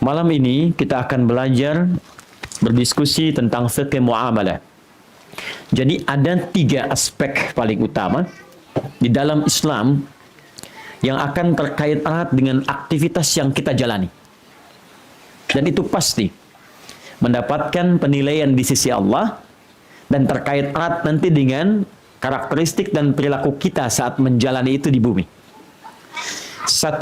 Malam ini kita akan belajar berdiskusi tentang fiqh muamalah. Jadi ada 3 aspek paling utama di dalam Islam yang akan terkait erat dengan aktivitas yang kita jalani. Dan itu pasti mendapatkan penilaian di sisi Allah dan terkait erat nanti dengan karakteristik dan perilaku kita saat menjalani itu di bumi. 1,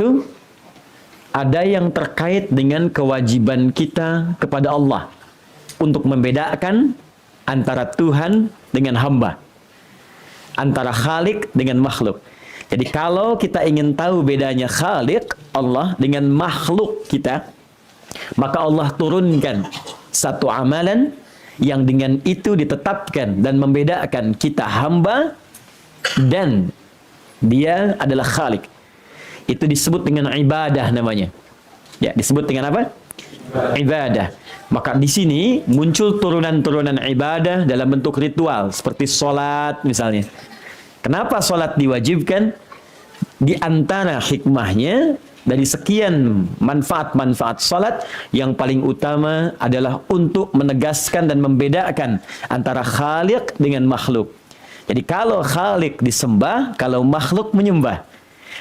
ada yang terkait dengan kewajiban kita kepada Allah untuk membedakan antara Tuhan dengan hamba, antara Khalik dengan makhluk. Jadi kalau kita ingin tahu bedanya Khalik, Allah, dengan makhluk kita, maka Allah turunkan satu amalan yang dengan itu ditetapkan dan membedakan kita hamba dan dia adalah Khalik. Itu disebut dengan ibadah namanya. Ya, disebut dengan apa? Ibadah. Maka di sini muncul turunan-turunan ibadah dalam bentuk ritual seperti sholat misalnya. Kenapa sholat diwajibkan? Di antara hikmahnya dari sekian manfaat-manfaat sholat, yang paling utama adalah untuk menegaskan dan membedakan antara Khalik dengan makhluk. Jadi kalau Khalik disembah, kalau makhluk menyembah.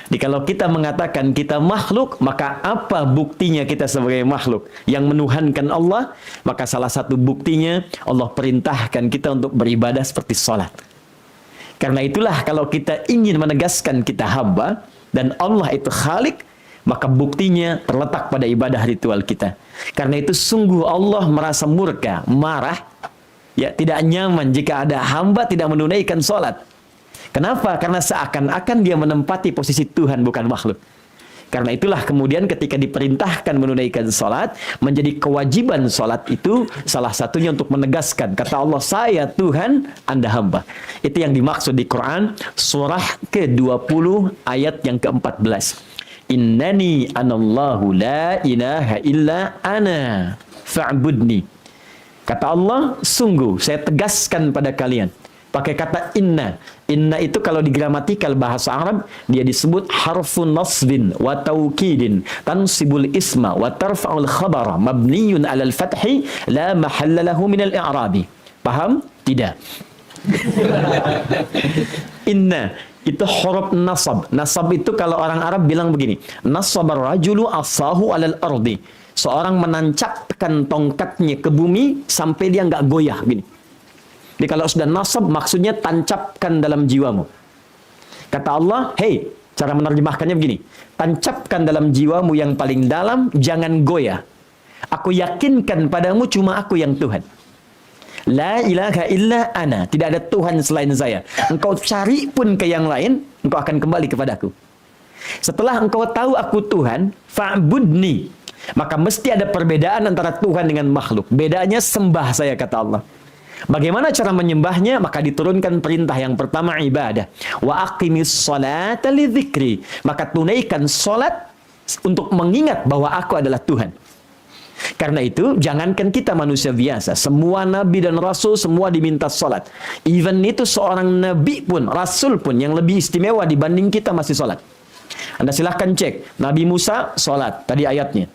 Jadi kalau kita mengatakan kita makhluk, maka apa buktinya kita sebagai makhluk yang menuhankan Allah? Maka salah satu buktinya Allah perintahkan kita untuk beribadah seperti sholat. Karena itulah kalau kita ingin menegaskan kita hamba dan Allah itu Khalik, maka buktinya terletak pada ibadah ritual kita. Karena itu sungguh Allah merasa murka, marah, ya, tidak nyaman jika ada hamba tidak menunaikan sholat. Kenapa? Karena seakan-akan dia menempati posisi Tuhan bukan makhluk. Karena itulah kemudian ketika diperintahkan menunaikan sholat, menjadi kewajiban sholat itu salah satunya untuk menegaskan, kata Allah, saya Tuhan, Anda hamba. Itu yang dimaksud di Quran surah ke-20 ayat yang ke-14. Innani anallahu la ilaha illa ana fa'budni. Kata Allah, sungguh saya tegaskan pada kalian. Pakai kata inna. Inna itu kalau di gramatikal bahasa Arab, dia disebut harfun nasbin wa taukidin tansibul isma wa tarfa'ul khabara mabniyun alal fathi la mahalla lahu minal i'rabi. Paham? Tidak. Inna itu huruf nasab. Nasab itu kalau orang Arab bilang begini, nasabar rajulu asahu alal ardi. Seorang menancapkan tongkatnya ke bumi sampai dia nggak goyah gini. Jadi kalau sudah nasab maksudnya tancapkan dalam jiwamu. Kata Allah, hey, cara menerjemahkannya begini, tancapkan dalam jiwamu yang paling dalam, jangan goyah. Aku yakinkan padamu cuma aku yang Tuhan. La ilaha illa ana, tidak ada Tuhan selain saya. Engkau cari pun ke yang lain, engkau akan kembali kepadaku. Setelah engkau tahu aku Tuhan, fa'budni, maka mesti ada perbedaan antara Tuhan dengan makhluk. Bedanya sembah saya, kata Allah. Bagaimana cara menyembahnya? Maka diturunkan perintah yang pertama, ibadah. Wa aqimis sholata lidzikri. Maka tunaikan sholat untuk mengingat bahwa aku adalah Tuhan. Karena itu, jangankan kita manusia biasa, semua nabi dan rasul semua diminta sholat. Even itu seorang nabi pun, rasul pun yang lebih istimewa dibanding kita masih sholat. Anda silahkan cek, Nabi Musa sholat, tadi ayatnya.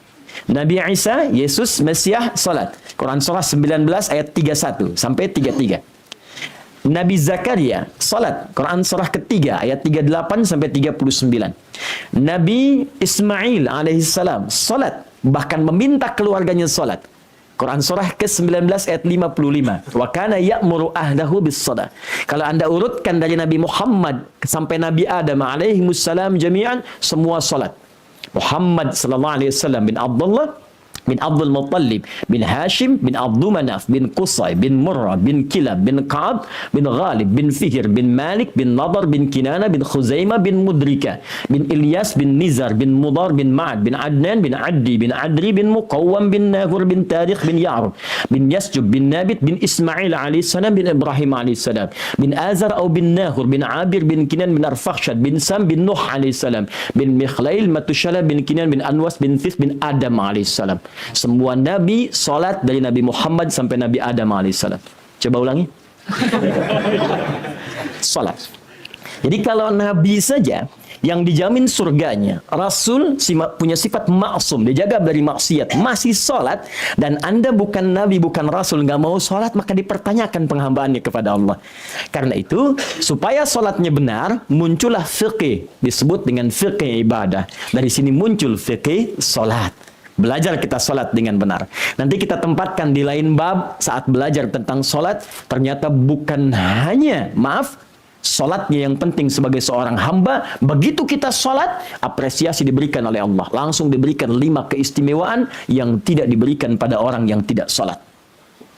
Nabi Isa, Yesus, Mesias, salat. Quran surah 19 ayat 31 sampai 33. Nabi Zakaria, salat. Quran surah ketiga ayat 38 sampai 39. Nabi Ismail alaihissalam, salat. Bahkan meminta keluarganya salat. Quran surah ke-19 ayat 55. Wa kana ya'muru ahlahu bis-shalah. Kalau Anda urutkan dari Nabi Muhammad sampai Nabi Adam alaihimussalam jami'an, semua salat. Muhammad sallallahu alaihi wasallam bin Abdullah bin Abdul Muttalib bin Hashim bin Abdul Manaf bin Qusay bin Murrah bin Kilab bin Ka'ab bin Ghalib bin Fihr bin Malik bin Nadar bin Kinana bin Khuzaimah bin Mudrika bin Ilyas bin Nizar bin Mudar bin Ma'ad bin Adnan bin Addi bin Adri bin Muqawwam bin Nahur bin Tarikh bin Ya'rub bin Yasjub bin Nabit bin Ismail alaihissalam bin Ibrahim alaihissalam bin Azar atau bin Nahur bin Abir bin Kinan bin Arfakhshad bin Sam bin Nuh alaihissalam bin Mikhlail Matushala bin Kinan bin Anwas bin Thith bin Adam alaihissalam. Semua nabi salat dari Nabi Muhammad sampai Nabi Adam alaihissalam. Coba ulangi. Salat. Jadi kalau nabi saja yang dijamin surganya, Rasul punya sifat maksum, dijaga dari maksiat, masih sholat, dan Anda bukan Nabi, bukan Rasul, nggak mau sholat, maka dipertanyakan penghambaannya kepada Allah. Karena itu, supaya sholatnya benar, muncullah fiqih, disebut dengan fiqih ibadah. Dari sini muncul fiqih sholat. Belajar kita sholat dengan benar. Nanti kita tempatkan di lain bab saat belajar tentang sholat. Ternyata bukan hanya, sholatnya yang penting sebagai seorang hamba. Begitu kita sholat, apresiasi diberikan oleh Allah. Langsung diberikan 5 keistimewaan yang tidak diberikan pada orang yang tidak sholat.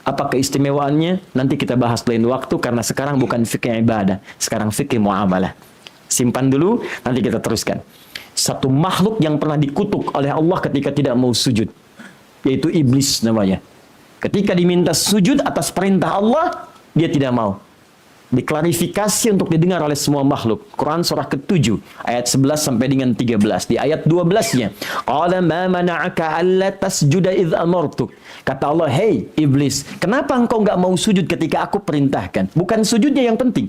Apa keistimewaannya? Nanti kita bahas lain waktu, karena sekarang bukan fikih ibadah. Sekarang fikih muamalah. Simpan dulu, nanti kita teruskan. Satu makhluk yang pernah dikutuk oleh Allah ketika tidak mau sujud, yaitu iblis namanya. Ketika diminta sujud atas perintah Allah, dia tidak mau. Diklarifikasi untuk didengar oleh semua makhluk. Quran surah ke-7 ayat 11 sampai dengan 13. Di ayat 12-nya, qala ma mana'aka alla tasjuda idh amartuk. Kata Allah, "Hei iblis, kenapa engkau enggak mau sujud ketika aku perintahkan?" Bukan sujudnya yang penting.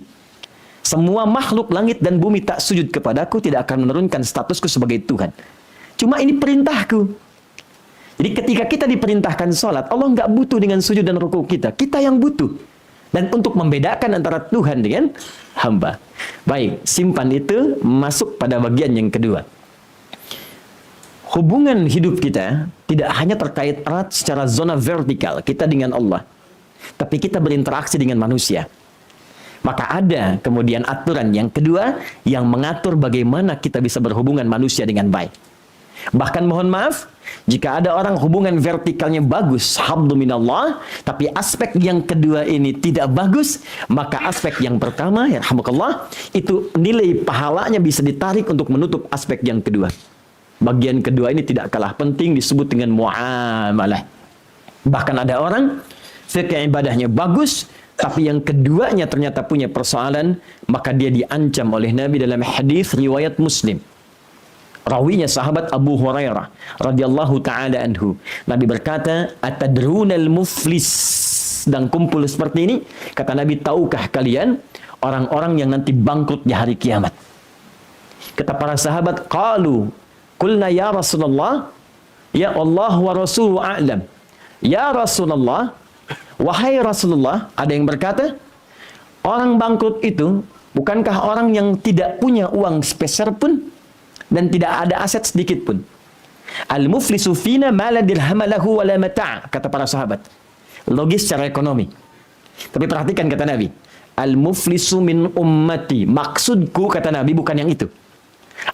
Semua makhluk langit dan bumi tak sujud kepadaku, tidak akan menurunkan statusku sebagai Tuhan. Cuma ini perintahku. Jadi ketika kita diperintahkan sholat, Allah nggak butuh dengan sujud dan ruku kita. Kita yang butuh. Dan untuk membedakan antara Tuhan dengan hamba. Baik, simpan itu, masuk pada bagian yang kedua. Hubungan hidup kita tidak hanya terkait erat secara zona vertikal kita dengan Allah, tapi kita berinteraksi dengan manusia. Maka ada kemudian aturan yang kedua yang mengatur bagaimana kita bisa berhubungan manusia dengan baik. Bahkan mohon maaf, jika ada orang hubungan vertikalnya bagus, habdu minallah, tapi aspek yang kedua ini tidak bagus, maka aspek yang pertama, yarhamukallah, itu nilai pahalanya bisa ditarik untuk menutup aspek yang kedua. Bagian kedua ini tidak kalah penting, disebut dengan muamalah. Bahkan ada orang fikih ibadahnya bagus, tapi yang keduanya ternyata punya persoalan, maka dia diancam oleh Nabi dalam hadis riwayat Muslim. Rawinya sahabat Abu Hurairah radhiyallahu taala anhu. Nabi berkata, "Atadrunal muflis?" Dan kumpul seperti ini, kata Nabi, "Tahukah kalian orang-orang yang nanti bangkrut di hari kiamat?" Kata para sahabat, "Qalu, qulna ya Rasulullah, ya Allah wa rasuluhu a'lam." Ya Rasulullah, wahai Rasulullah, ada yang berkata, orang bangkrut itu bukankah orang yang tidak punya uang sepeser pun dan tidak ada aset sedikit pun? Al-muflisu fina ma la dirham lahu wa la mata', kata para sahabat. Logis secara ekonomi. Tapi perhatikan kata Nabi, al-muflisu min ummati. Maksudku kata Nabi bukan yang itu.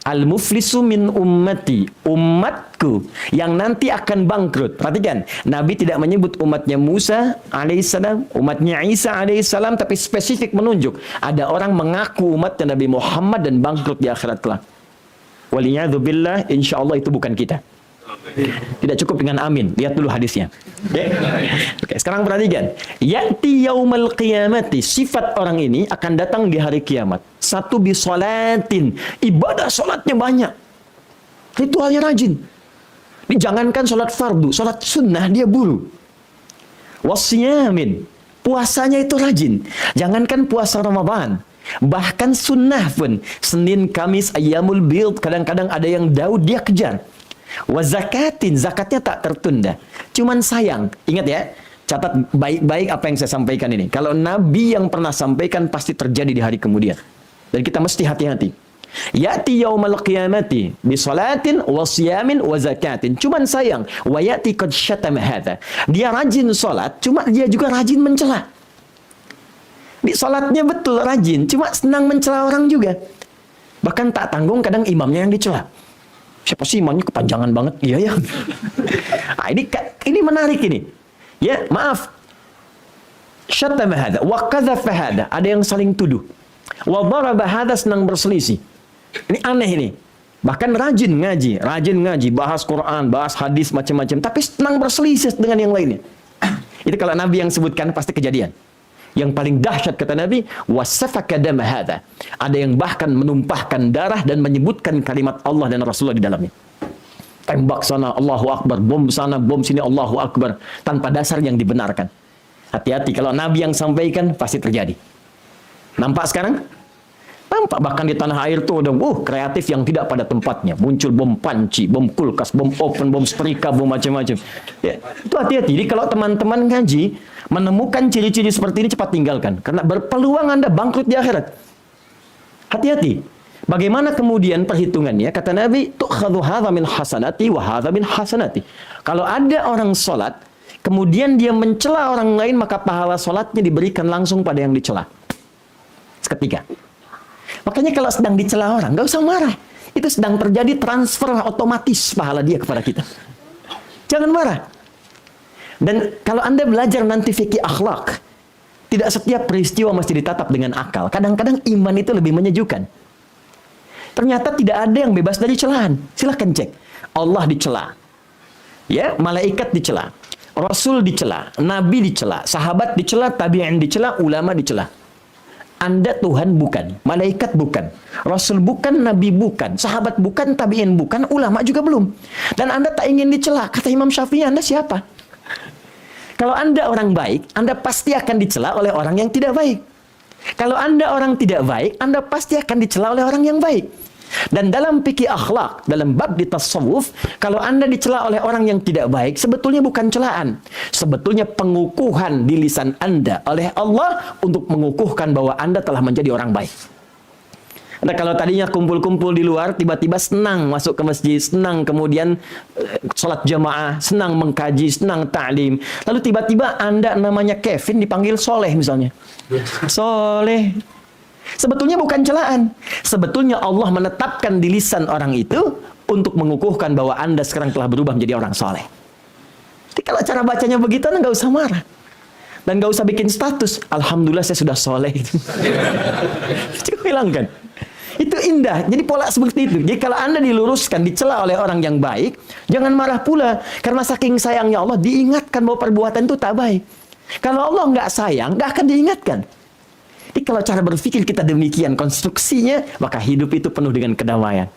Al-muflisu min ummati, umatku yang nanti akan bangkrut. Perhatikan, Nabi tidak menyebut umatnya Musa alaihissalam, umatnya Isa alaihissalam, tapi spesifik menunjuk ada orang mengaku umatnya Nabi Muhammad dan bangkrut di akhirat kelak. Waliyadzubillah, insyaallah itu bukan kita. Tidak cukup dengan amin. Lihat dulu hadisnya. Oke, sekarang perhatikan. Ya'ti yaumal qiyamati. Sifat orang ini akan datang di hari kiamat. Satu bisolatin. Ibadah solatnya banyak. Ritualnya rajin. Jangankan solat fardu, solat sunnah dia buru. Wasyamin. Puasanya itu rajin. Jangankan puasa Ramadan, bahkan sunnah pun. Senin, Kamis, Ayyamul Bid. Kadang-kadang ada yang Daud dia kejar. Wazakatin, zakatnya tak tertunda. Cuman sayang, ingat ya, catat baik-baik apa yang saya sampaikan ini. Kalau Nabi yang pernah sampaikan pasti terjadi di hari kemudian. Dan kita mesti hati-hati. Ya'ti yaumal qiyamati bi salatin wa siyamin wa zakatin. Cuman sayang, wa ya'ti qad syatama hadza. Dia rajin salat, cuma dia juga rajin mencela. Di salatnya betul rajin, cuma senang mencela orang juga. Bahkan tak tanggung kadang imamnya yang dicela. Siapa sih imamnya kepanjangan banget? Iya ya. Nah, ini menarik ini. Ya, maaf. Syatama hadza wa qadhafa hadza. Ada yang saling tuduh. Wa daraba hadza, senang berselisih. Ini aneh ini. Bahkan rajin ngaji, bahas Quran, bahas hadis macam-macam, tapi senang berselisih dengan yang lainnya. Itu kalau Nabi yang sebutkan pasti kejadian. Yang paling dahsyat kata Nabi, wasafaka dama hadza. Ada yang bahkan menumpahkan darah dan menyebutkan kalimat Allah dan Rasulullah di dalamnya. Tembak sana Allahu Akbar, bom sana, bom sini Allahu Akbar, tanpa dasar yang dibenarkan. Hati-hati, kalau Nabi yang sampaikan pasti terjadi. Nampak sekarang? Nampak bahkan di tanah air tuh udah kreatif yang tidak pada tempatnya. Muncul bom panci, bom kulkas, bom oven, bom setrika, bom macam-macam. Ya, itu hati-hati. Jadi kalau teman-teman ngaji menemukan ciri-ciri seperti ini, cepat tinggalkan karena berpeluang Anda bangkrut di akhirat. Hati-hati. Bagaimana kemudian perhitungannya? Kata Nabi, tu'khadhu hadza min hasanati wa hadza min hasanati. Kalau ada orang salat, kemudian dia mencela orang lain, maka pahala salatnya diberikan langsung pada yang dicela. Ketiga. Makanya kalau sedang dicela orang, nggak usah marah. Itu sedang terjadi transfer otomatis pahala dia kepada kita. Jangan marah. Dan kalau Anda belajar nanti fikih akhlak, tidak setiap peristiwa mesti ditatap dengan akal. Kadang-kadang iman itu lebih menyejukkan. Ternyata tidak ada yang bebas dari celahan. Silahkan cek. Allah dicela. Ya, malaikat dicela. Rasul dicela. Nabi dicela. Sahabat dicela. Tabi'in dicela. Ulama dicela. Anda Tuhan bukan, malaikat bukan, Rasul bukan, Nabi bukan, sahabat bukan, tabi'in bukan, ulama juga belum. Dan Anda tak ingin dicela. Kata Imam Syafi'i, Anda siapa? Kalau Anda orang baik, Anda pasti akan dicela oleh orang yang tidak baik. Kalau Anda orang tidak baik, Anda pasti akan dicela oleh orang yang baik. Dan dalam fikih akhlak, dalam bab di tasawuf, kalau Anda dicela oleh orang yang tidak baik, sebetulnya bukan celaan. Sebetulnya pengukuhan di lisan Anda oleh Allah untuk mengukuhkan bahwa Anda telah menjadi orang baik. Anda kalau tadinya kumpul-kumpul di luar, tiba-tiba senang masuk ke masjid, senang kemudian sholat jamaah, senang mengkaji, senang ta'lim. Lalu tiba-tiba Anda namanya Kevin dipanggil Soleh misalnya. Soleh. Sebetulnya bukan celaan. Sebetulnya Allah menetapkan di lisan orang itu untuk mengukuhkan bahwa Anda sekarang telah berubah menjadi orang soleh. Jadi kalau cara bacanya begitu, Anda nggak usah marah. Dan nggak usah bikin status. Alhamdulillah saya sudah soleh. Cukup hilangkan. Itu indah. Jadi pola seperti itu. Jadi kalau Anda diluruskan, dicela oleh orang yang baik, jangan marah pula. Karena saking sayangnya Allah, diingatkan bahwa perbuatan itu tak baik. Kalau Allah nggak sayang, nggak akan diingatkan. Jadi kalau cara berpikir kita demikian konstruksinya, maka hidup itu penuh dengan kedamaian.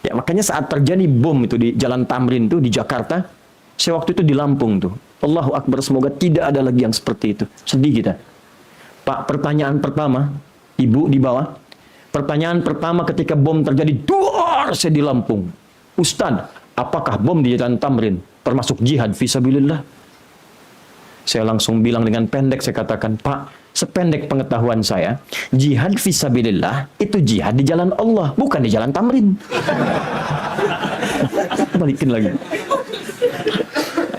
Ya, makanya saat terjadi bom itu di Jalan Tamrin itu di Jakarta, saya waktu itu di Lampung tuh. Allahu Akbar, semoga tidak ada lagi yang seperti itu. Sedih kita. Pak, pertanyaan pertama, Ibu di bawah. Pertanyaan pertama ketika bom terjadi, duar, saya di Lampung. Ustaz, apakah bom di Jalan Tamrin termasuk jihad fisabilillah? Saya langsung bilang dengan pendek, saya katakan, Pak, sependek pengetahuan saya, jihad fisabilillah itu jihad di jalan Allah, bukan di Jalan Tamrin. Balikin lagi.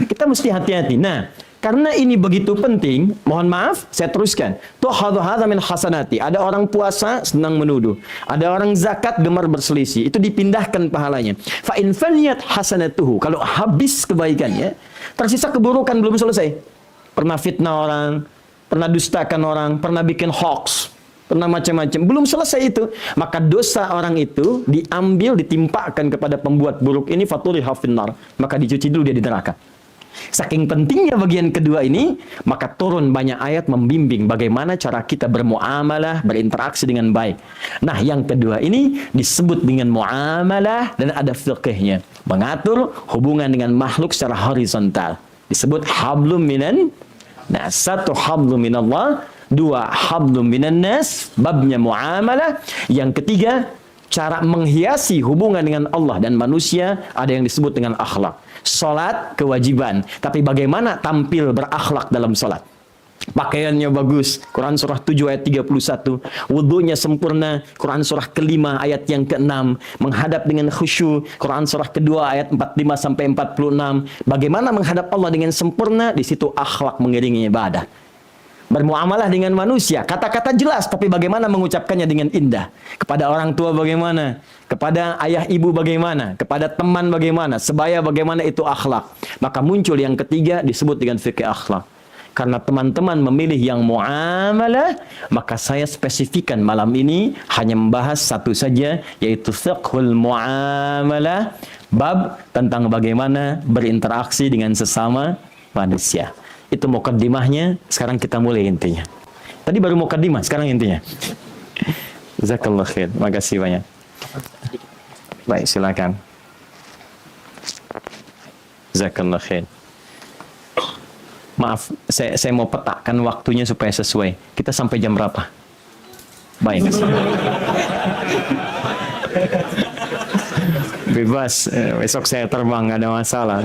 Kita mesti hati-hati. Nah, karena ini begitu penting, mohon maaf, saya teruskan. Tu'khadhu hadza min hasanati. Ada orang puasa senang menuduh. Ada orang zakat gemar berselisih. Itu dipindahkan pahalanya. Fa in faniyat hasanatuhu. Kalau habis kebaikannya, tersisa keburukan belum selesai. Pernah fitnah orang, pernah dustakan orang, pernah bikin hoax, pernah macam-macam. Belum selesai itu. Maka dosa orang itu diambil, ditimpakan kepada pembuat buruk ini, faturiha finnar. Maka dicuci dulu dia di neraka. Saking pentingnya bagian kedua ini, maka turun banyak ayat membimbing bagaimana cara kita bermuamalah, berinteraksi dengan baik. Nah, yang kedua ini disebut dengan muamalah dan ada fiqhnya. Mengatur hubungan dengan makhluk secara horizontal. Disebut hablum minan. Nah, satu hablum minallah, dua hablum minan nas, babnya muamalah. Yang ketiga, cara menghiasi hubungan dengan Allah dan manusia, ada yang disebut dengan akhlak. Salat kewajiban, tapi bagaimana tampil berakhlak dalam salat? Pakaiannya bagus, Quran surah 7 ayat 31. Wudunya sempurna, Quran surah kelima ayat yang ke-6. Menghadap dengan khusyuk, Quran surah kedua ayat 45 sampai 46. Bagaimana menghadap Allah dengan sempurna? Di situ akhlak mengiringi ibadah. Bermuamalah dengan manusia, kata-kata jelas, tapi bagaimana mengucapkannya dengan indah. Kepada orang tua bagaimana? Kepada ayah ibu bagaimana? Kepada teman bagaimana? Sebaya bagaimana, itu akhlak. Maka muncul yang ketiga disebut dengan fikih akhlak. Karena teman-teman memilih yang muamalah, maka saya spesifikkan malam ini hanya membahas satu saja, yaitu fiqhul muamalah, bab tentang bagaimana berinteraksi dengan sesama manusia. Itu mukaddimahnya, sekarang kita mulai intinya. Tadi baru mukaddimah, sekarang intinya. Jazakallah khair, makasih banyak. Baik, silakan. Jazakallah khair. Maaf, saya mau petakan waktunya supaya sesuai. Kita sampai jam berapa? Baik. Bebas, besok saya terbang, nggak ada masalah.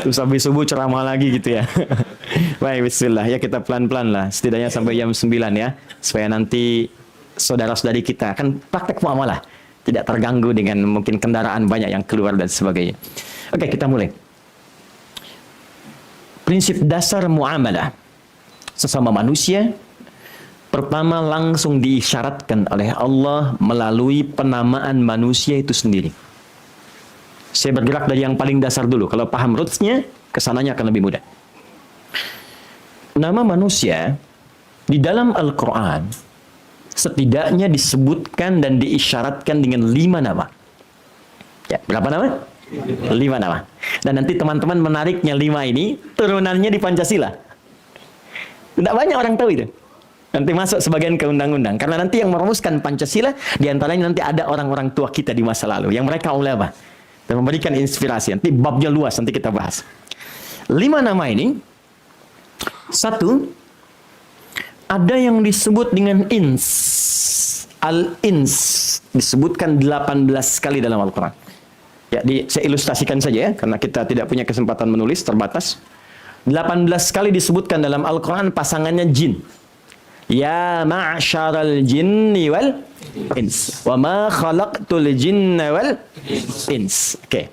Terus habis subuh ceramah lagi gitu ya. Baik, bismillah. Ya kita pelan-pelan lah, setidaknya sampai jam 9 ya. Supaya nanti saudara-saudari kita kan praktek muamalah. Tidak terganggu dengan mungkin kendaraan banyak yang keluar dan sebagainya. Oke, kita mulai. Prinsip dasar muamalah sesama manusia. Pertama langsung diisyaratkan oleh Allah melalui penamaan manusia itu sendiri. Saya bergerak dari yang paling dasar dulu. Kalau paham roots-nya, kesananya akan lebih mudah. Nama manusia di dalam Al-Quran setidaknya disebutkan dan diisyaratkan dengan 5 nama. Ya, berapa nama? 5 nama. Dan nanti teman-teman menariknya 5 ini, turunannya di Pancasila. Tidak banyak orang tahu itu. Nanti masuk sebagian ke undang-undang. Karena nanti yang merumuskan Pancasila, diantaranya nanti ada orang-orang tua kita di masa lalu. Yang mereka ulama. Dan memberikan inspirasi. Nanti babnya luas, nanti kita bahas. 5 nama ini. 1, ada yang disebut dengan ins. Al-ins. Disebutkan 18 kali dalam Al-Quran. Ya, saya ilustrasikan saja ya, karena kita tidak punya kesempatan menulis, terbatas. 18 kali disebutkan dalam Al-Quran pasangannya jin. Ya ma'syaral jinni wal ins wa ma khalaqtul jinna wal ins. Oke.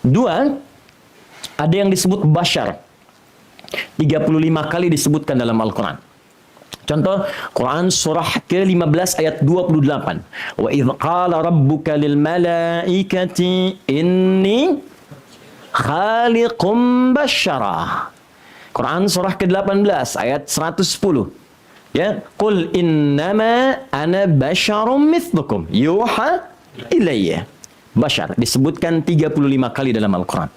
2, ada yang disebut bashar. 35 kali disebutkan dalam Al-Quran. Contoh, Quran surah ke-15 ayat 28. Wa idh qala rabbuka lil malaikati inni khaliqum bashara. Quran surah ke-18 ayat 110. Ya, qul innama ana basyarum mithlukum yuha ilayya. Bashar disebutkan 35 kali dalam Al-Quran.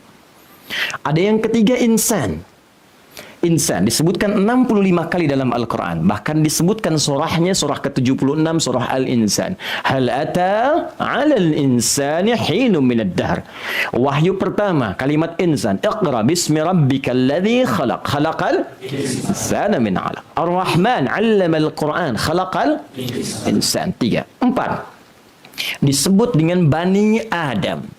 Ada yang ketiga insan. Insan disebutkan 65 kali dalam Al-Quran. Bahkan disebutkan surahnya surah ke-76 surah Al-Insan. Hal ata 'alal insani hinum minad dahr. Wahyu pertama kalimat insan. Iqra bismi rabbikal ladzi khalaq. Khalaqal insana min 'alaq. Ar-Rahman 'allamal Qur'an. Khalaqal insan. 3. 4. Disebut dengan Bani Adam.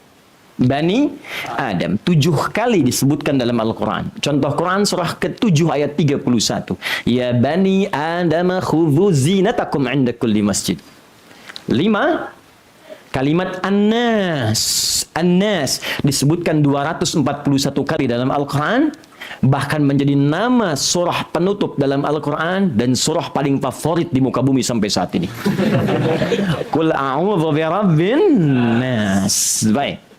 Bani Adam 7 kali disebutkan dalam Al-Quran. Contoh Quran surah ke-7 ayat 31. Ya Bani Adam khudhu zinatakum 'inda kulli masjid. 5. Kalimat An-Nas. An-Nas disebutkan 241 kali dalam Al-Quran. Bahkan menjadi nama surah penutup dalam Al-Quran dan surah paling favorit di muka bumi sampai saat ini. Qul a'udzu birabbin nas. Baik.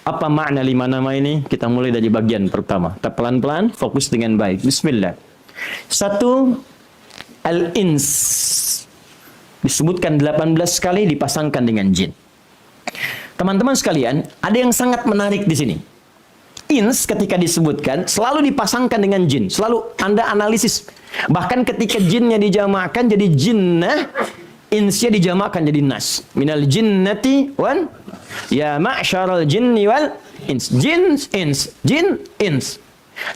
Apa makna 5 nama ini? Kita mulai dari bagian pertama. Kita pelan-pelan, fokus dengan baik. Bismillah. 1. Al-ins. Disebutkan 18 kali, dipasangkan dengan jin. Teman-teman sekalian, ada yang sangat menarik di sini. Ins ketika disebutkan, selalu dipasangkan dengan jin. Selalu Anda analisis. Bahkan ketika jinnya dijamakkan jadi jinnah, insnya dijamakkan jadi nas. Minal jinnati wan ya ma'syaral jinni wal ins. Jin, ins, jin, ins.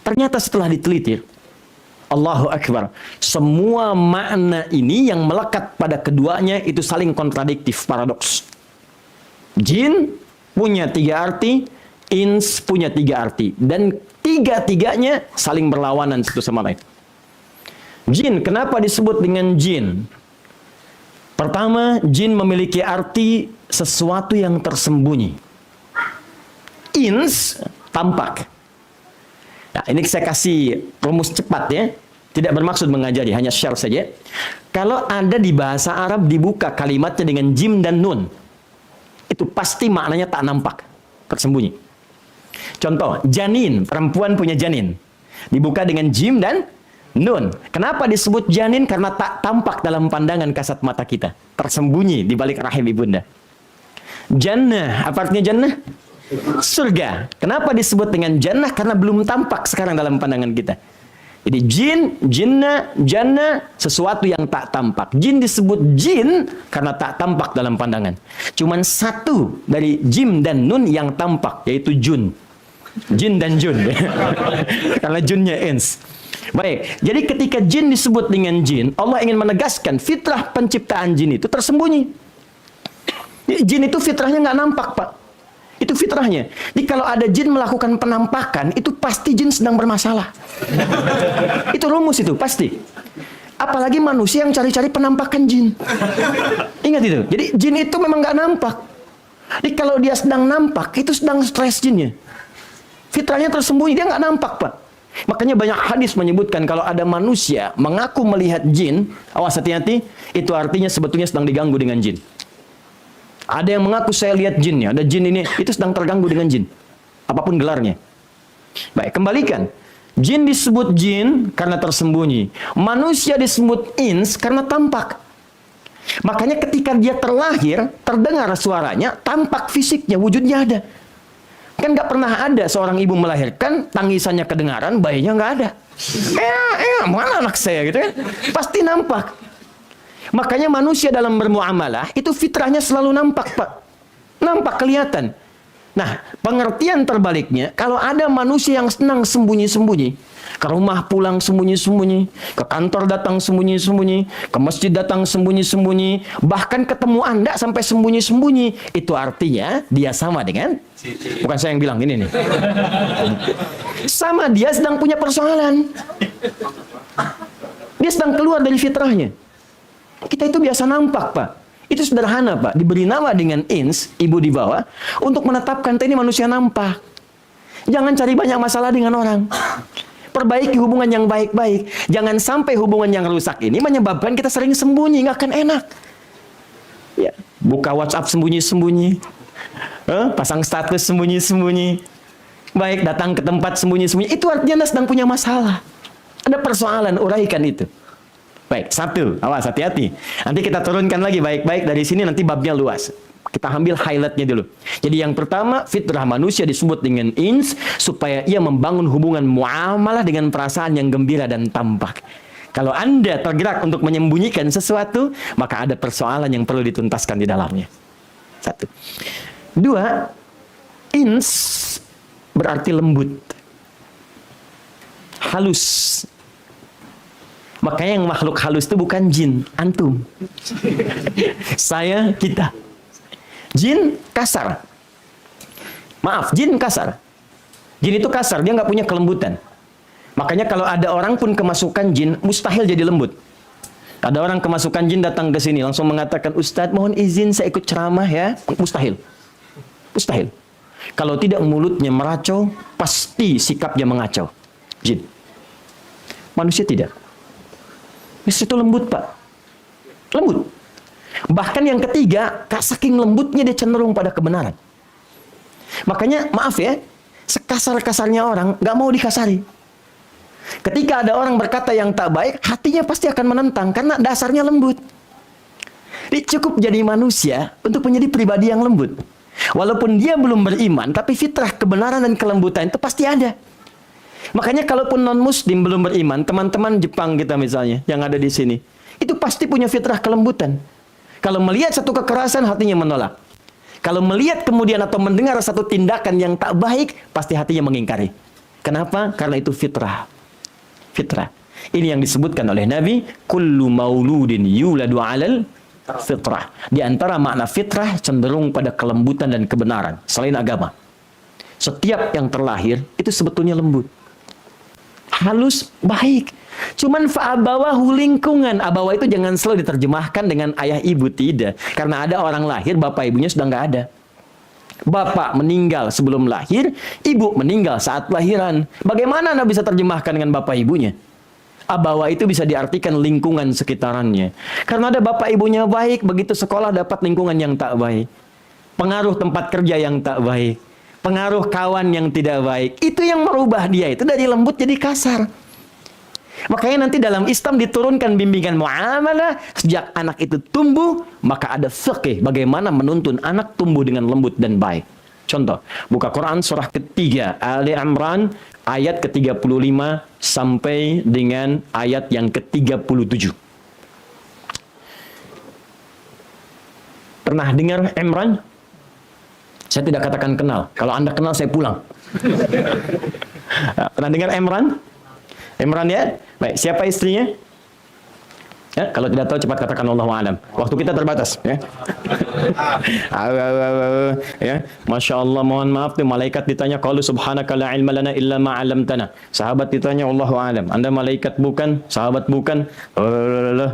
Ternyata setelah diteliti, Allahu Akbar, semua makna ini yang melekat pada keduanya itu saling kontradiktif, paradoks. Jin punya 3 arti, ins punya 3 arti, dan 3-tiganya saling berlawanan satu sama lain. Jin, kenapa disebut dengan jin? Pertama, jin memiliki arti sesuatu yang tersembunyi. Ins, tampak. Nah, ini saya kasih rumus cepat ya. Tidak bermaksud mengajari, hanya share saja. Kalau ada di bahasa Arab dibuka kalimatnya dengan jim dan nun, itu pasti maknanya tak nampak, tersembunyi. Contoh, janin, perempuan punya janin. Dibuka dengan jim dan nun. Kenapa disebut janin? Karena tak tampak dalam pandangan kasat mata kita. Tersembunyi di balik rahim ibunda. Jannah, apa artinya jannah? Surga. Kenapa disebut dengan jannah? Karena belum tampak sekarang dalam pandangan kita. Jadi jin, jinnah, jannah, sesuatu yang tak tampak. Jin disebut jin karena tak tampak dalam pandangan. Cuman satu dari jim dan nun yang tampak, yaitu jun. Jin dan jun. Karena junnya ins. Baik, jadi ketika jin disebut dengan jin, Allah ingin menegaskan fitrah penciptaan jin itu tersembunyi. Jin itu fitrahnya nggak nampak, Pak. Itu fitrahnya. Jadi kalau ada jin melakukan penampakan, itu pasti jin sedang bermasalah. Itu rumus itu, pasti. Apalagi manusia yang cari-cari penampakan jin. Ingat itu. Jadi jin itu memang nggak nampak. Jadi kalau dia sedang nampak, itu sedang stres jinnya. Fitrahnya tersembunyi, dia nggak nampak, Pak. Makanya banyak hadis menyebutkan kalau ada manusia mengaku melihat jin, awas hati-hati, itu artinya sebetulnya sedang diganggu dengan jin. Ada yang mengaku saya lihat jinnya, ada jin ini, itu sedang terganggu dengan jin. Apapun gelarnya. Baik, kembalikan. Jin disebut jin karena tersembunyi. Manusia disebut ins karena tampak. Makanya ketika dia terlahir, terdengar suaranya, tampak fisiknya, wujudnya ada. Kan nggak pernah ada seorang ibu melahirkan, tangisannya kedengaran, bayinya nggak ada. Mana anak saya gitu kan? Pasti nampak. Makanya manusia dalam bermuamalah itu fitrahnya selalu nampak, Pak. Nampak, kelihatan. Nah, pengertian terbaliknya, kalau ada manusia yang senang sembunyi-sembunyi, ke rumah pulang sembunyi-sembunyi, ke kantor datang sembunyi-sembunyi, ke masjid datang sembunyi-sembunyi, bahkan ketemu Anda sampai sembunyi-sembunyi, itu artinya dia sama dengan, bukan saya yang bilang, ini nih. Sama, dia sedang punya persoalan. Dia sedang keluar dari fitrahnya. Kita itu biasa nampak, Pak. Itu sederhana, Pak. Diberi nama dengan ins, ibu di bawah, untuk menetapkan ini manusia nampak. Jangan cari banyak masalah dengan orang. Perbaiki hubungan yang baik-baik. Jangan sampai hubungan yang rusak ini menyebabkan kita sering sembunyi, nggak akan enak. Ya, buka WhatsApp sembunyi-sembunyi. Pasang status sembunyi-sembunyi. Baik, datang ke tempat sembunyi-sembunyi. Itu artinya Anda sedang punya masalah. Ada persoalan, uraikan itu. Baik, satu, awas hati-hati. Nanti kita turunkan lagi baik-baik dari sini, nanti babnya luas. Kita ambil highlightnya dulu. Jadi yang pertama, fitrah manusia disebut dengan ins, supaya ia membangun hubungan muamalah dengan perasaan yang gembira dan tampak. Kalau Anda tergerak untuk menyembunyikan sesuatu, maka ada persoalan yang perlu dituntaskan di dalamnya. Satu. Dua, ins berarti lembut, halus. Makanya yang makhluk halus itu bukan jin, antum. Saya, kita. Jin kasar. Maaf, jin kasar. Jin itu kasar, dia nggak punya kelembutan. Makanya kalau ada orang pun kemasukan jin, mustahil jadi lembut. Ada orang kemasukan jin datang ke sini, langsung mengatakan, Ustadz mohon izin saya ikut ceramah ya. Mustahil. Mustahil. Kalau tidak mulutnya meracau, pasti sikapnya mengacau. Jin. Manusia tidak. Itu lembut, Pak. Lembut. Bahkan yang ketiga, saking lembutnya dia cenderung pada kebenaran. Makanya, maaf ya, sekasar-kasarnya orang, nggak mau dikasari. Ketika ada orang berkata yang tak baik, hatinya pasti akan menentang, karena dasarnya lembut. Dia cukup jadi manusia untuk menjadi pribadi yang lembut. Walaupun dia belum beriman, tapi fitrah kebenaran dan kelembutan itu pasti ada. Makanya kalaupun non-muslim belum beriman, teman-teman Jepang kita misalnya, yang ada di sini, itu pasti punya fitrah kelembutan. Kalau melihat satu kekerasan, hatinya menolak. Kalau melihat kemudian atau mendengar satu tindakan yang tak baik, pasti hatinya mengingkari. Kenapa? Karena itu fitrah. Fitrah. Ini yang disebutkan oleh Nabi, kullu mauludin yuladu alal fitrah. Di antara makna fitrah cenderung pada kelembutan dan kebenaran, selain agama. Setiap yang terlahir, itu sebetulnya lembut. Halus, baik. Cuman fa'abawahu lingkungan. Abawa itu jangan selalu diterjemahkan dengan ayah ibu, tidak. Karena ada orang lahir, bapak ibunya sudah nggak ada. Bapak meninggal sebelum lahir, ibu meninggal saat lahiran. Bagaimana Anda bisa terjemahkan dengan bapak ibunya? Abawa itu bisa diartikan lingkungan sekitarannya. Karena ada bapak ibunya baik, begitu sekolah dapat lingkungan yang tak baik. Pengaruh tempat kerja yang tak baik. Pengaruh kawan yang tidak baik, itu yang merubah dia itu dari lembut jadi kasar. Makanya nanti dalam Islam diturunkan bimbingan muamalah sejak anak itu tumbuh, maka ada fiqh bagaimana menuntun anak tumbuh dengan lembut dan baik. Contoh, buka Quran surah ketiga Ali Imran ayat ke-35 sampai dengan ayat yang ke-37. Pernah dengar Imran? Saya tidak katakan kenal. Kalau Anda kenal, saya pulang. Pernah dengar Imran? Imran ya? Baik, siapa istrinya? Ya, kalau tidak tahu cepat katakan Allahu a'lam. Waktu kita terbatas. Ya. Ya, Masya Allah, mohon maaf tuh malaikat ditanya, qalu subhanaka la ilma lana illa ma 'allamtana. Sahabat ditanya Allahu a'lam. Anda malaikat bukan, sahabat bukan.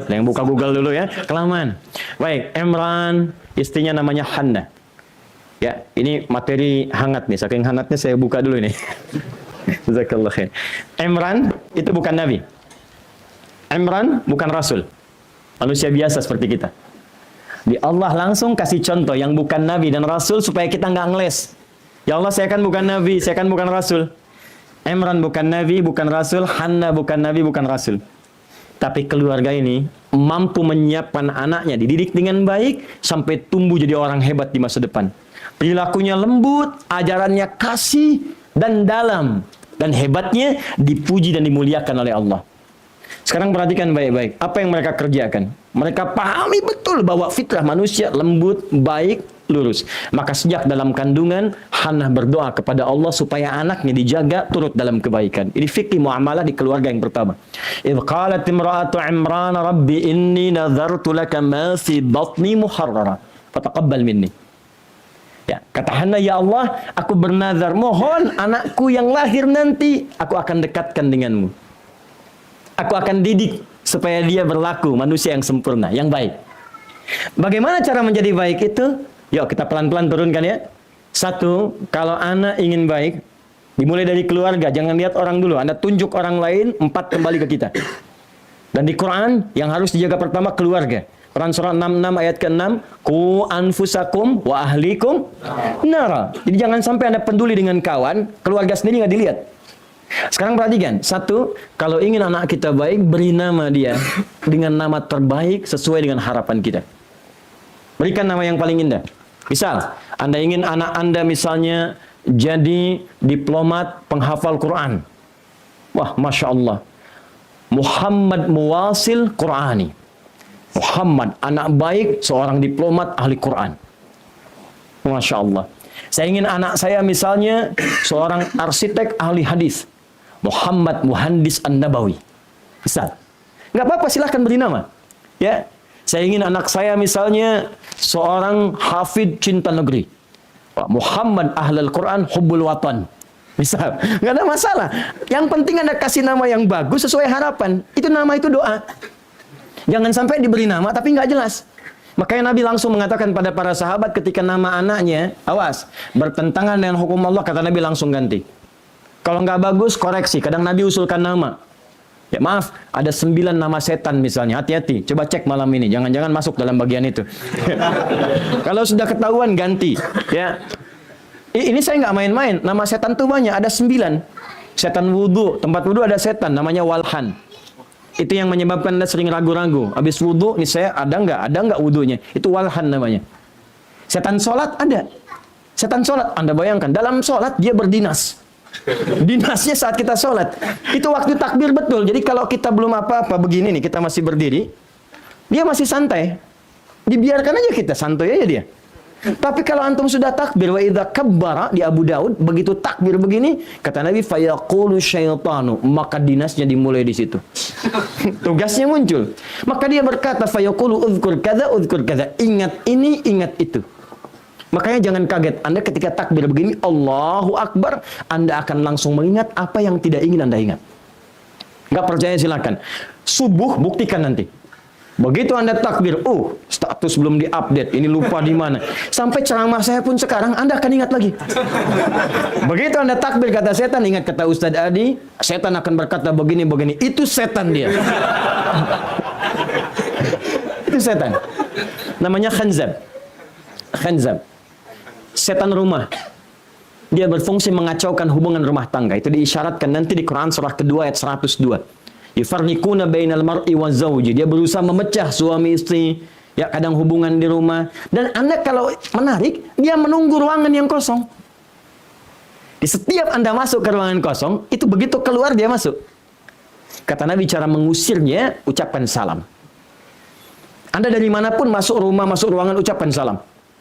Yang buka Google dulu ya, kelamaan. Baik, Imran, istrinya namanya Hanna. Ya, ini materi hangat nih, saking hangatnya saya buka dulu nih. Jazakallah khair. Imran itu bukan nabi. Imran bukan rasul, manusia biasa seperti kita. Di Allah langsung kasih contoh yang bukan nabi dan rasul supaya kita nggak ngeles. Ya Allah, saya kan bukan nabi, saya kan bukan rasul. Imran bukan nabi, bukan rasul. Hanna bukan nabi, bukan rasul. Tapi keluarga ini mampu menyiapkan anaknya, dididik dengan baik sampai tumbuh jadi orang hebat di masa depan. Perilakunya lembut, ajarannya kasih dan dalam, dan hebatnya dipuji dan dimuliakan oleh Allah. Sekarang perhatikan baik-baik apa yang mereka kerjakan. Mereka pahami betul bahwa fitrah manusia lembut, baik, lurus. Maka sejak dalam kandungan, Hannah berdoa kepada Allah supaya anaknya dijaga turut dalam kebaikan. Ini fikih muamalah di keluarga yang pertama. Idh qalat imra'atu Imran rabbi inni nadhartu laka ma fi batni muharrara fataqabbal minni. Ya, kata Hannah, ya Allah, aku bernazar, mohon anakku yang lahir nanti aku akan dekatkan denganmu. Aku akan didik supaya dia berlaku manusia yang sempurna, yang baik. Bagaimana cara menjadi baik itu? Yuk kita pelan-pelan turunkan ya. Satu, kalau anak ingin baik, dimulai dari keluarga. Jangan lihat orang dulu. Anda tunjuk orang lain, 4 kembali ke kita. Dan di Quran, yang harus dijaga pertama keluarga. Quran surah 66 ayat ke-6, Qu anfusakum wa ahlikum nara. Jadi jangan sampai Anda peduli dengan kawan, keluarga sendiri nggak dilihat. Sekarang perhatikan, satu, kalau ingin anak kita baik, beri nama dia dengan nama terbaik sesuai dengan harapan kita. Berikan nama yang paling indah. Misal, Anda ingin anak Anda misalnya jadi diplomat penghafal Quran. Wah, Masya Allah. Muhammad Muwasil Qurani. Muhammad, anak baik, seorang diplomat ahli Quran. Masya Allah. Saya ingin anak saya misalnya seorang arsitek ahli hadis. Muhammad Muhandis An-Nabawi. Misal. Nggak apa-apa, silahkan beri nama. Ya. Saya ingin anak saya misalnya seorang hafid cinta negeri. Muhammad Ahlul Quran Hubbul Watan. Misal. Nggak ada masalah. Yang penting Anda kasih nama yang bagus sesuai harapan. Itu nama itu doa. Jangan sampai diberi nama tapi nggak jelas. Makanya Nabi langsung mengatakan pada para sahabat ketika nama anaknya, awas, bertentangan dengan hukum Allah, kata Nabi langsung ganti. Kalau nggak bagus, koreksi. Kadang Nabi usulkan nama. Ya maaf, ada 9 nama setan misalnya. Hati-hati, coba cek malam ini. Jangan-jangan masuk dalam bagian itu. Kalau sudah ketahuan, ganti. Ya, ini saya nggak main-main. Nama setan tuh banyak, ada 9. Setan wudhu, tempat wudhu ada setan, namanya Walhan. Itu yang menyebabkan Anda sering ragu-ragu. Habis wudhu, nih saya ada nggak wudhunya? Itu Walhan namanya. Setan sholat ada. Setan sholat, Anda bayangkan, dalam sholat dia berdinas. Dinasnya saat kita sholat. Itu waktu takbir betul. Jadi kalau kita belum apa-apa begini nih, kita masih berdiri, dia masih santai. Dibiarkan aja kita, santai aja dia. Tapi kalau antum sudah takbir, wa idza kabbara di Abu Daud, begitu takbir begini, kata Nabi, fayaqulu syaitanu, maka dinasnya dimulai di situ. Tugasnya muncul. Maka dia berkata, fayaqulu uzkur kadza, ingat ini, ingat itu. Makanya jangan kaget, Anda ketika takbir begini, Allahu Akbar, Anda akan langsung mengingat apa yang tidak ingin Anda ingat. Nggak percaya silakan. Subuh buktikan nanti. Begitu Anda takbir, status belum diupdate, ini lupa di mana. Sampai ceramah saya pun sekarang Anda akan ingat lagi. Begitu Anda takbir kata setan, ingat kata Ustadz Adi, setan akan berkata begini-begini. Itu setan dia. Itu setan. Namanya khanzab. Khanzab. Setan rumah. Dia berfungsi mengacaukan hubungan rumah tangga. Itu diisyaratkan nanti di Quran surah kedua ayat 102. Yufarriquna bainal mar'i wa zawji. Dia berusaha memecah suami istri. Ya, kadang hubungan di rumah. Dan Anda kalau menarik, dia menunggu ruangan yang kosong. Di setiap Anda masuk ke ruangan kosong, itu begitu keluar dia masuk. Kata Nabi, cara mengusirnya, ucapkan salam. Anda dari manapun masuk rumah, masuk ruangan, ucapkan salam.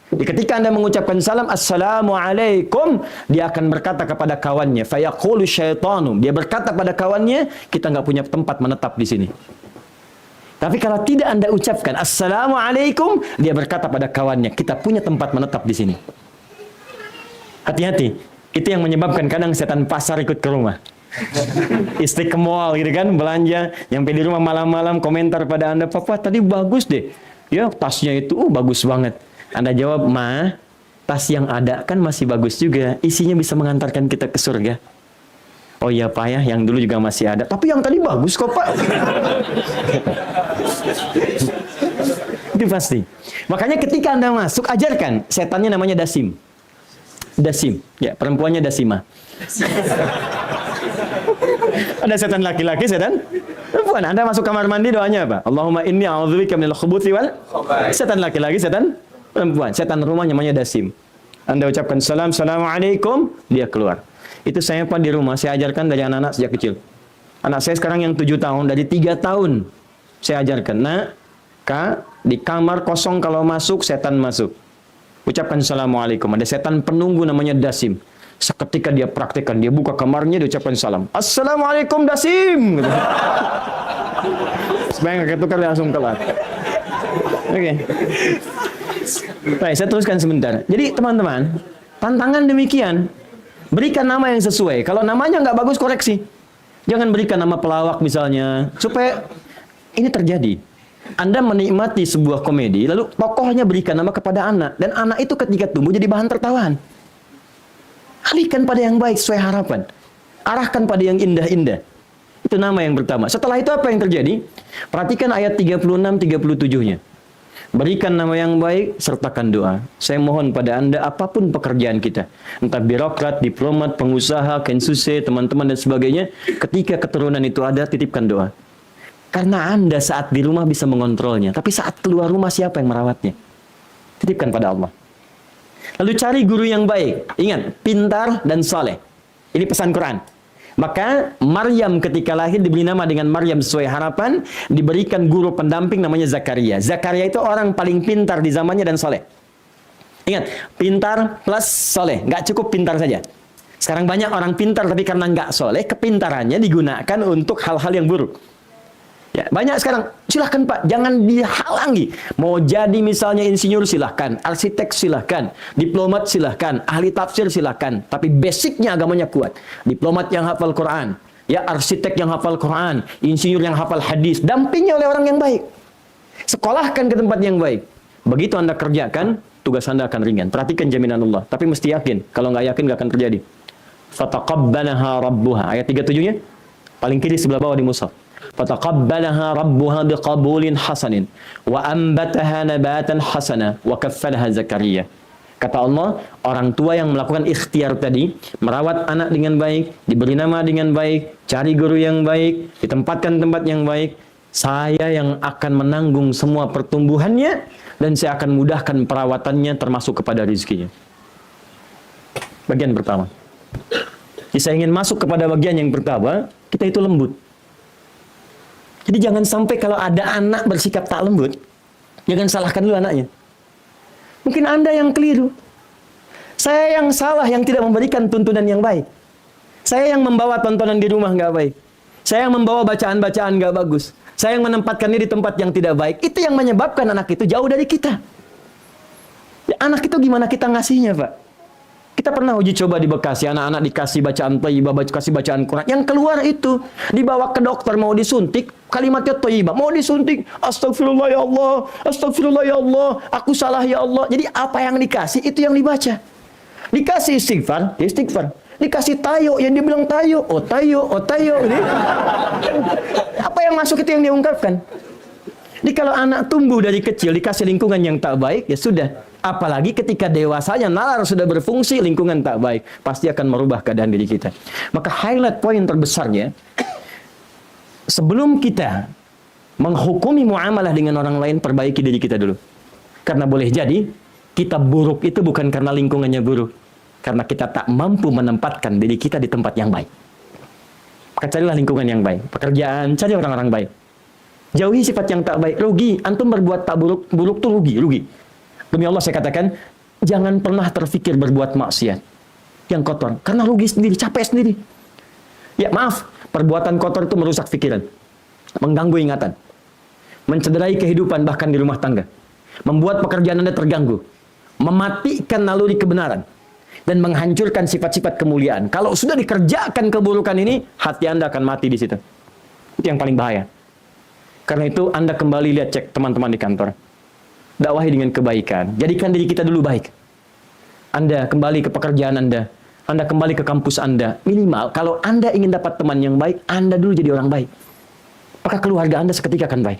Ketika Anda mengucapkan salam, Assalamualaikum, dia akan berkata kepada kawannya, fayaqulu syaitanu, dia berkata pada kawannya, kita nggak punya tempat menetap di sini. Tapi kalau tidak Anda ucapkan Assalamualaikum, dia berkata pada kawannya, kita punya tempat menetap di sini. Hati-hati. Itu yang menyebabkan kadang setan pasar ikut ke rumah. Istri ke mall gitu kan, belanja, nyampe di rumah malam-malam komentar pada Anda, "Papa tadi bagus deh. Ya, tasnya itu bagus banget." Anda jawab, "Ma, tas yang ada kan masih bagus juga. Isinya bisa mengantarkan kita ke surga." "Oh iya Pak ya, yang dulu juga masih ada. Tapi yang tadi bagus kok Pak." Itu pasti. Makanya ketika Anda masuk, ajarkan. Setannya namanya Dasim. Dasim. Ya, perempuannya Dasima. Ada setan laki-laki, setan perempuan. Anda masuk kamar mandi, doanya apa? Allahumma inni a'udzubika minal khubuthi wal khaba'ith. Setan laki-laki, setan perempuan. Setan rumah namanya Dasim. Anda ucapkan salam, assalamualaikum, dia keluar. Itu saya Pak di rumah, saya ajarkan dari anak-anak sejak kecil. Anak saya sekarang yang 7 tahun, dari 3 tahun saya ajarkan. Nak, Kak, di kamar kosong kalau masuk, setan masuk. Ucapkan assalamualaikum. Ada setan penunggu namanya Dasim. Seketika dia praktekkan, dia buka kamarnya, dia ucapkan salam. Assalamualaikum Dasim. Gitu. Supaya nggak ketukar, langsung kelar. Oke. Baik, saya teruskan sebentar. Jadi teman-teman, tantangan demikian. Berikan nama yang sesuai. Kalau namanya nggak bagus, koreksi. Jangan berikan nama pelawak misalnya. Supaya ini terjadi. Anda menikmati sebuah komedi, lalu tokohnya berikan nama kepada anak. Dan anak itu ketika tumbuh jadi bahan tertawaan. Alihkan pada yang baik sesuai harapan. Arahkan pada yang indah-indah. Itu nama yang pertama. Setelah itu apa yang terjadi? Perhatikan ayat 36-37-nya. Berikan nama yang baik, sertakan doa. Saya mohon pada Anda, apapun pekerjaan kita, entah birokrat, diplomat, pengusaha, kensuse, teman-teman dan sebagainya, ketika keturunan itu ada, titipkan doa. Karena Anda saat di rumah bisa mengontrolnya, tapi saat keluar rumah siapa yang merawatnya? Titipkan pada Allah. Lalu cari guru yang baik. Ingat, pintar dan saleh. Ini pesan Quran. Maka Maryam ketika lahir diberi nama dengan Maryam sesuai harapan, diberikan guru pendamping namanya Zakaria. Zakaria itu orang paling pintar di zamannya dan saleh. Ingat, pintar plus saleh, nggak cukup pintar saja. Sekarang banyak orang pintar tapi karena nggak saleh, kepintarannya digunakan untuk hal-hal yang buruk. Ya, banyak sekarang, silahkan Pak, jangan dihalangi. Mau jadi misalnya insinyur silahkan, arsitek silahkan, diplomat silahkan, ahli tafsir silahkan. Tapi basicnya agamanya kuat. Diplomat yang hafal Quran, ya arsitek yang hafal Quran, insinyur yang hafal hadis, dampingi oleh orang yang baik. Sekolahkan ke tempat yang baik. Begitu Anda kerjakan, tugas Anda akan ringan. Perhatikan jaminan Allah. Tapi mesti yakin. Kalau nggak yakin, nggak akan terjadi. Fataqabbalaha rabbuha. Ayat 37-nya, paling kiri sebelah bawah di mushaf. Fataqabbalaha rabbuha biqabulin hasanin wa ambataha nabatan hasana wa kaffalaha Zakaria. Kata Allah, orang tua yang melakukan ikhtiar tadi, merawat anak dengan baik, diberi nama dengan baik, cari guru yang baik, ditempatkan tempat yang baik, saya yang akan menanggung semua pertumbuhannya dan saya akan mudahkan perawatannya termasuk kepada rezekinya. Bagian pertama. Jadi saya ingin masuk kepada bagian yang pertama, kita itu lembut. Jadi jangan sampai kalau ada anak bersikap tak lembut, jangan salahkan dulu anaknya. Mungkin Anda yang keliru. Saya yang salah yang tidak memberikan tuntunan yang baik. Saya yang membawa tontonan di rumah nggak baik. Saya yang membawa bacaan-bacaan nggak bagus. Saya yang menempatkannya di tempat yang tidak baik. Itu yang menyebabkan anak itu jauh dari kita. Ya, anak itu gimana kita ngasihnya, Pak? Kita pernah uji coba di Bekasi, anak-anak dikasih bacaan thayyibah, kasih bacaan Quran. Yang keluar itu, dibawa ke dokter mau disuntik, kalimatnya thayyibah, mau disuntik, astagfirullah ya Allah, astagfirullah ya Allah, aku salah ya Allah. Jadi apa yang dikasih, itu yang dibaca. Dikasih istighfar, ya istighfar. Dikasih tayo, yang dia bilang tayo, oh tayo, oh tayo. Ini. Apa yang masuk itu yang diungkapkan. Jadi kalau anak tumbuh dari kecil, dikasih lingkungan yang tak baik, ya sudah. Apalagi ketika dewasanya nalar sudah berfungsi, lingkungan tak baik, pasti akan merubah keadaan diri kita. Maka highlight poin terbesarnya, sebelum kita menghukumi muamalah dengan orang lain, perbaiki diri kita dulu. Karena boleh jadi, kita buruk itu bukan karena lingkungannya buruk. Karena kita tak mampu menempatkan diri kita di tempat yang baik. Maka carilah lingkungan yang baik. Pekerjaan, cari orang-orang baik. Jauhi sifat yang tak baik. Rugi, antum berbuat tak buruk, buruk tuh rugi. Demi Allah saya katakan, jangan pernah terfikir berbuat maksiat yang kotor. Karena rugi sendiri, capek sendiri. Ya maaf, perbuatan kotor itu merusak pikiran. Mengganggu ingatan. mencederai kehidupan bahkan di rumah tangga, membuat pekerjaan Anda terganggu, mematikan naluri kebenaran, dan menghancurkan sifat-sifat kemuliaan. Kalau sudah dikerjakan keburukan ini, hati Anda akan mati di situ. Itu yang paling bahaya. Karena itu Anda kembali lihat, cek teman-teman di kantor. Dakwahi dengan kebaikan. Jadikan diri kita dulu baik. Anda kembali ke pekerjaan Anda. Anda kembali ke kampus Anda. Minimal, kalau Anda ingin dapat teman yang baik, Anda dulu jadi orang baik. Maka keluarga Anda seketika akan baik.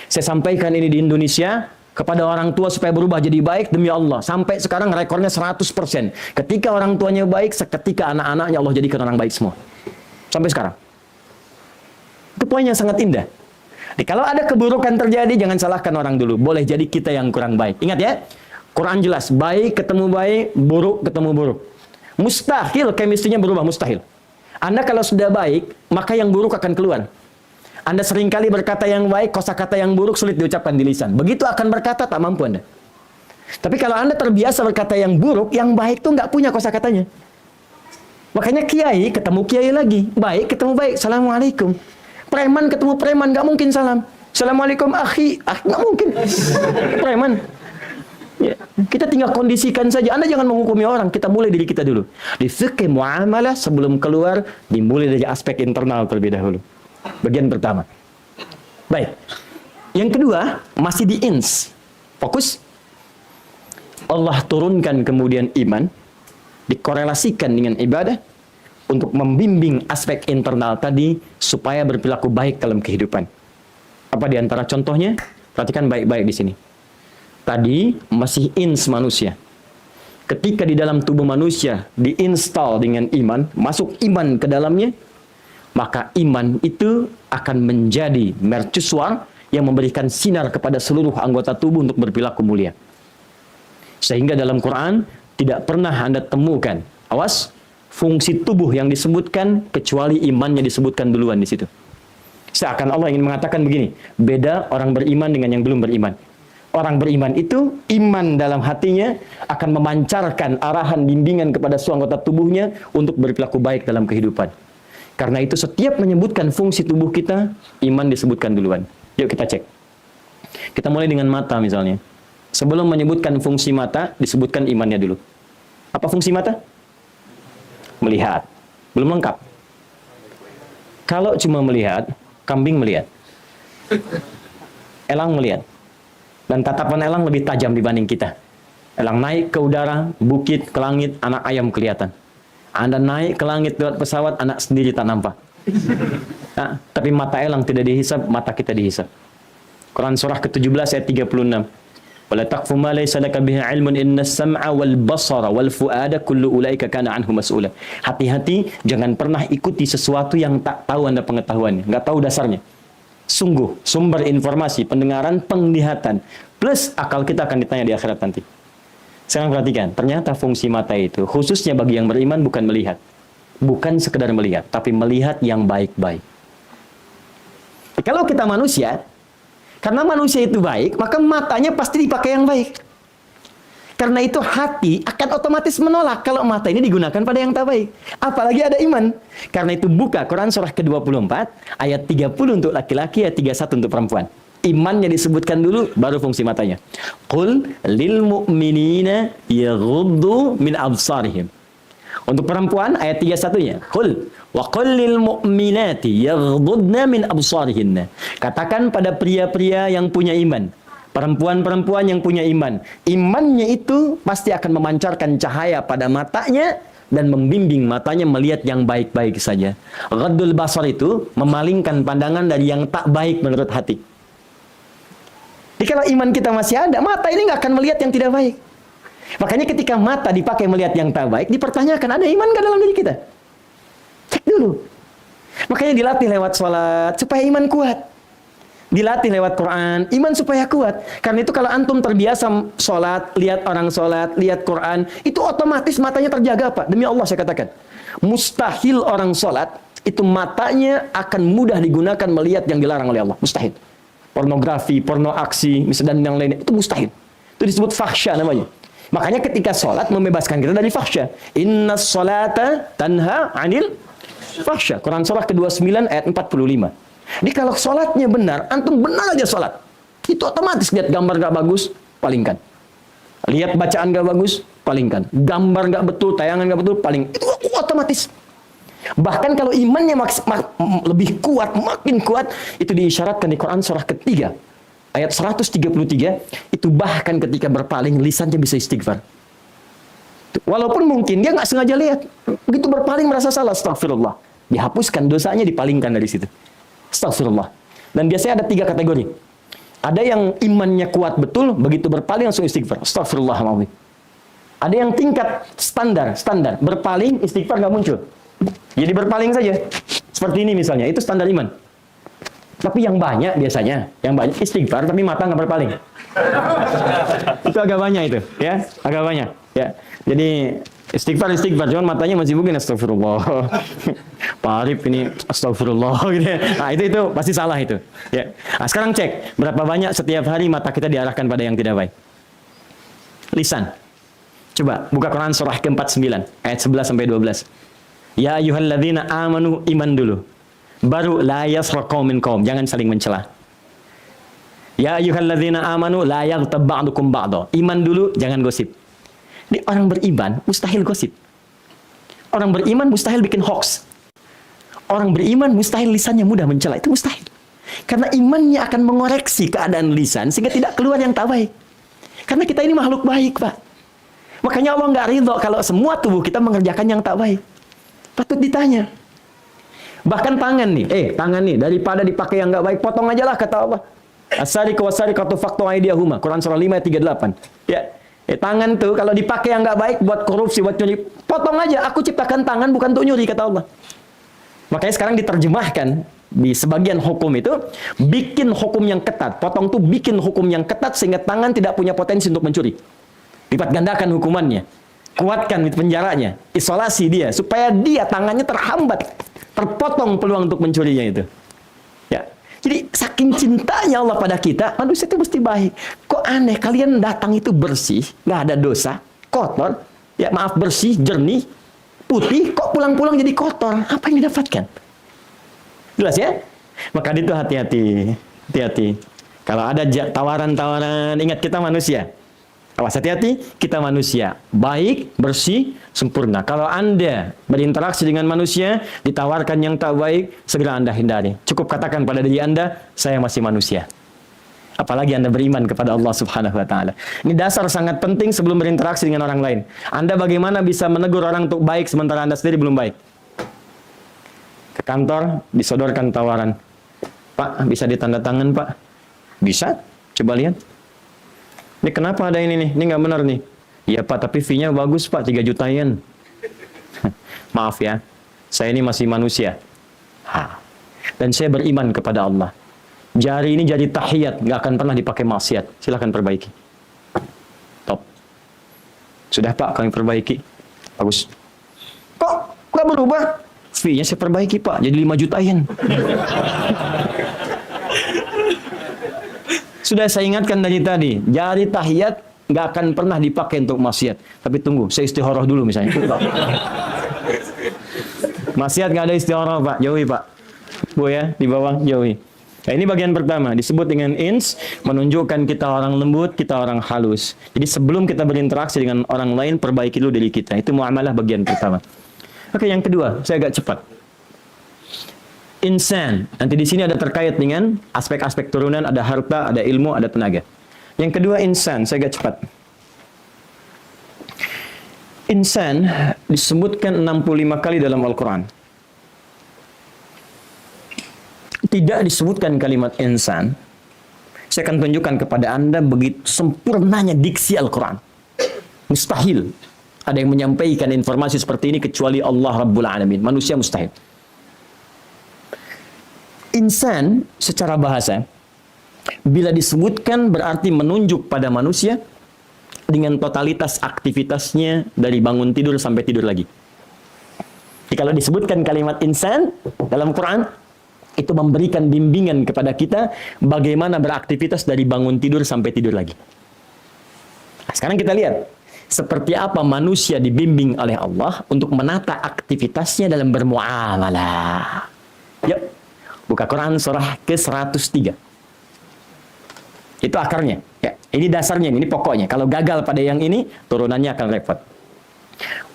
Saya sampaikan ini di Indonesia, kepada orang tua supaya berubah jadi baik, demi Allah. Sampai sekarang rekornya 100%. Ketika orang tuanya baik, seketika anak-anaknya Allah jadikan orang baik semua. Sampai sekarang. Itu poin yang sangat indah. Jadi, kalau ada keburukan terjadi, jangan salahkan orang dulu. Boleh jadi kita yang kurang baik. Ingat ya, Quran jelas, baik ketemu baik, buruk ketemu buruk. Mustahil chemistry-nya berubah, mustahil. Anda kalau sudah baik, maka yang buruk akan keluar. Anda seringkali berkata yang baik, kosakata yang buruk sulit diucapkan di lisan. Begitu akan berkata, tak mampu Anda. Tapi kalau Anda terbiasa berkata yang buruk, yang baik itu nggak punya kosakatanya. Makanya kiai ketemu kiai lagi. Baik ketemu baik, Assalamualaikum. Preman ketemu preman, nggak mungkin salam. Assalamualaikum akhi, nggak mungkin. Preman. Ya, kita tinggal kondisikan saja. Anda jangan menghukumi orang, kita mulai diri kita dulu. Di fikih muamalah sebelum keluar, dimulai dari aspek internal terlebih dahulu. Bagian pertama. Baik. Yang kedua, masih di ins. Fokus. Allah turunkan kemudian iman, dikorelasikan dengan ibadah, untuk membimbing aspek internal tadi, supaya berperilaku baik dalam kehidupan. Apa di antara contohnya? Perhatikan baik-baik di sini. Tadi masih ins manusia. Ketika di dalam tubuh manusia diinstal dengan iman, masuk iman ke dalamnya, maka iman itu akan menjadi mercusuar yang memberikan sinar kepada seluruh anggota tubuh untuk berperilaku mulia. Sehingga dalam Quran tidak pernah Anda temukan, awas, fungsi tubuh yang disebutkan kecuali imannya disebutkan duluan di situ. Seakan Allah ingin mengatakan begini, beda orang beriman dengan yang belum beriman. Orang beriman itu, iman dalam hatinya akan memancarkan arahan bimbingan kepada seluruh anggota tubuhnya untuk berperilaku baik dalam kehidupan. Karena itu setiap menyebutkan fungsi tubuh kita, iman disebutkan duluan. Yuk kita cek. Kita mulai dengan mata misalnya. Sebelum menyebutkan fungsi mata, disebutkan imannya dulu. Apa fungsi mata? Melihat. Belum lengkap. Kalau cuma melihat, kambing melihat. Elang melihat. Dan tatapan elang lebih tajam dibanding kita. Elang naik ke udara, bukit, ke langit, anak ayam kelihatan. Anda naik ke langit lewat pesawat, anak sendiri tak nampak. Nah, tapi mata elang tidak dihisap, mata kita dihisap. Quran surah ke-17 ayat 36. Wala taqfu ma laysa laka bihi ilmun innas sam'a wal basara wal fuada kullu ulaika kana anhu mas'ula. Hati-hati, jangan pernah ikuti sesuatu yang tak tahu Anda pengetahuannya, enggak tahu dasarnya. Sungguh, sumber informasi, pendengaran, penglihatan, plus akal kita akan ditanya di akhirat nanti. Sekarang perhatikan, ternyata fungsi mata itu, khususnya bagi yang beriman, bukan melihat. Bukan sekedar melihat, tapi melihat yang baik-baik. Kalau kita manusia, karena manusia itu baik, maka matanya pasti dipakai yang baik. Karena itu hati akan otomatis menolak kalau mata ini digunakan pada yang tak baik. Apalagi ada iman. Karena itu buka Quran surah ke-24, ayat 30 untuk laki-laki, ayat 31 untuk perempuan. Imannya disebutkan dulu, baru fungsi matanya. Qul lil mu'minina yaghuddu min absarihim. Untuk perempuan, ayat 31-nya. Qul wa qul lil mu'minati yaghuddna min absarihinna. Katakan pada pria-pria yang punya iman, perempuan-perempuan yang punya iman, imannya itu pasti akan memancarkan cahaya pada matanya dan membimbing matanya melihat yang baik-baik saja. Ghaddul basar itu memalingkan pandangan dari yang tak baik menurut hati. Jadi kalau iman kita masih ada, mata ini nggak akan melihat yang tidak baik. Makanya ketika mata dipakai melihat yang tak baik, dipertanyakan ada iman nggak dalam diri kita? Cek dulu. Makanya dilatih lewat sholat supaya iman kuat. Dilatih lewat Quran, iman supaya kuat. Karena itu kalau antum terbiasa sholat, lihat orang sholat, lihat Quran, itu otomatis matanya terjaga, Pak. Demi Allah saya katakan. Mustahil orang sholat, itu matanya akan mudah digunakan melihat yang dilarang oleh Allah. Mustahil. Pornografi, porno aksi, misalnya dan yang lainnya, itu mustahil. Itu disebut fahsya namanya. Makanya ketika sholat membebaskan kita dari fahsya. Inna sholata tanha anil fahsya. Quran surah ke-29 ayat 45. Jadi kalau sholatnya benar, antum benar aja sholat. Itu otomatis. Lihat gambar nggak bagus, palingkan. Lihat bacaan nggak bagus, palingkan. Gambar nggak betul, tayangan nggak betul, paling. Itu otomatis. Bahkan kalau imannya lebih kuat, makin kuat, itu diisyaratkan di Quran surah ketiga, ayat 133, itu bahkan ketika berpaling, lisannya bisa istighfar. Walaupun mungkin dia nggak sengaja lihat, begitu berpaling merasa salah, astagfirullah. Dihapuskan dosanya, dipalingkan dari situ. Astagfirullah. Dan biasanya ada 3 kategori. Ada yang imannya kuat betul, begitu berpaling langsung istighfar. Astagfirullahaladzim. Ada yang tingkat standar, berpaling, istighfar nggak muncul. Jadi berpaling saja. Seperti ini misalnya, itu standar iman. Tapi yang banyak biasanya, yang banyak istighfar tapi mata nggak berpaling. Itu agak banyak itu, ya, agak banyak. Ya, jadi istighfar, cuman matanya masih mungkin astagfirullah. Pak Arif ini astagfirullah gitu ya. Nah, itu pasti salah itu. Ya. Nah, sekarang cek berapa banyak setiap hari mata kita diarahkan pada yang tidak baik. Lisan. Coba buka Quran surah ke-49 ayat 11 sampai 12. Ya ayyuhalladzina amanu, iman dulu. Baru la yasra qaumin qaum, jangan saling mencela. Ya ayyuhalladzina amanu la yaghtab ba'dukum ba'dha. Iman dulu, jangan gosip. Ini orang beriman mustahil gosip. Orang beriman mustahil bikin hoax. Orang beriman mustahil lisannya mudah mencela, itu mustahil. Karena imannya akan mengoreksi keadaan lisan sehingga tidak keluar yang tak baik. Karena kita ini makhluk baik, Pak. Makanya Allah nggak ridho kalau semua tubuh kita mengerjakan yang tak baik. Patut ditanya. Bahkan tangan nih, daripada dipakai yang nggak baik, potong aja lah kata Allah. As-sariqu was-sariqatu faqtu aydiyahuma. Quran surah 5 ayat 38. Ya. Tangan tuh kalau dipakai yang nggak baik buat korupsi, buat nyuri, potong aja. Aku ciptakan tangan bukan untuk nyuri kata Allah. Makanya sekarang diterjemahkan di sebagian hukum itu bikin hukum yang ketat. Potong tuh bikin hukum yang ketat sehingga tangan tidak punya potensi untuk mencuri. Lipat gandakan hukumannya. Kuatkan penjaranya, isolasi dia supaya dia tangannya terhambat, terpotong peluang untuk mencurinya itu. Ya. Jadi saking cintanya Allah pada kita, manusia itu mesti baik. Kok aneh, kalian datang itu bersih, nggak ada dosa, kotor, ya maaf bersih, jernih, putih, kok pulang-pulang jadi kotor? Apa yang didapatkan? Jelas ya? Maka itu hati-hati. Kalau ada tawaran-tawaran, ingat kita manusia. Awas, hati-hati, kita manusia. Baik, bersih, sempurna. Kalau Anda berinteraksi dengan manusia, ditawarkan yang tak baik, segera Anda hindari. Cukup katakan pada diri Anda, saya masih manusia. Apalagi Anda beriman kepada Allah Subhanahu wa Ta'ala. Ini dasar sangat penting sebelum berinteraksi dengan orang lain. Anda bagaimana bisa menegur orang untuk baik sementara Anda sendiri belum baik? Ke kantor, disodorkan tawaran. Pak, bisa ditanda tangan, Pak? Bisa? Coba lihat. Ini kenapa ada ini nih? Ini nggak benar nih. Iya Pak, tapi fee-nya bagus Pak, 3 juta yen. Maaf ya, saya ini masih manusia. Dan saya beriman kepada Allah. Jari ini jadi tahiyat, nggak akan pernah dipakai maksiat. Silahkan perbaiki. Top. Sudah Pak, kami perbaiki. Bagus. Kok nggak berubah? Fee-nya saya perbaiki Pak, jadi 5 juta yen. Sudah saya ingatkan dari tadi, jari tahiyat nggak akan pernah dipakai untuk maksiat. Tapi tunggu, saya istikharah dulu misalnya. Maksiat nggak ada istikharah Pak, jauhi Pak. Bu ya, di bawah jauhi. Nah, ini bagian pertama, disebut dengan ins, menunjukkan kita orang lembut, kita orang halus. Jadi sebelum kita berinteraksi dengan orang lain, perbaiki dulu diri kita. Itu muamalah bagian pertama. Oke, yang kedua, saya agak cepat. Insan. Nanti di sini ada terkait dengan aspek-aspek turunan, ada harta, ada ilmu, ada tenaga. Yang kedua insan, saya agak cepat. Insan disebutkan 65 kali dalam Al-Quran. Tidak disebutkan kalimat insan. Saya akan tunjukkan kepada Anda begitu sempurnanya diksi Al-Quran. Mustahil ada yang menyampaikan informasi seperti ini kecuali Allah Rabbul Alamin. Manusia mustahil. Insan secara bahasa bila disebutkan berarti menunjuk pada manusia dengan totalitas aktivitasnya dari bangun tidur sampai tidur lagi. Jadi kalau disebutkan kalimat insan dalam Quran, itu memberikan bimbingan kepada kita bagaimana beraktivitas dari bangun tidur sampai tidur lagi. Nah, sekarang kita lihat seperti apa manusia dibimbing oleh Allah untuk menata aktivitasnya dalam bermuamalah. Yuk. Buka Quran surah ke-103. Itu akarnya. Ya, ini dasarnya, ini pokoknya. Kalau gagal pada yang ini, turunannya akan repot.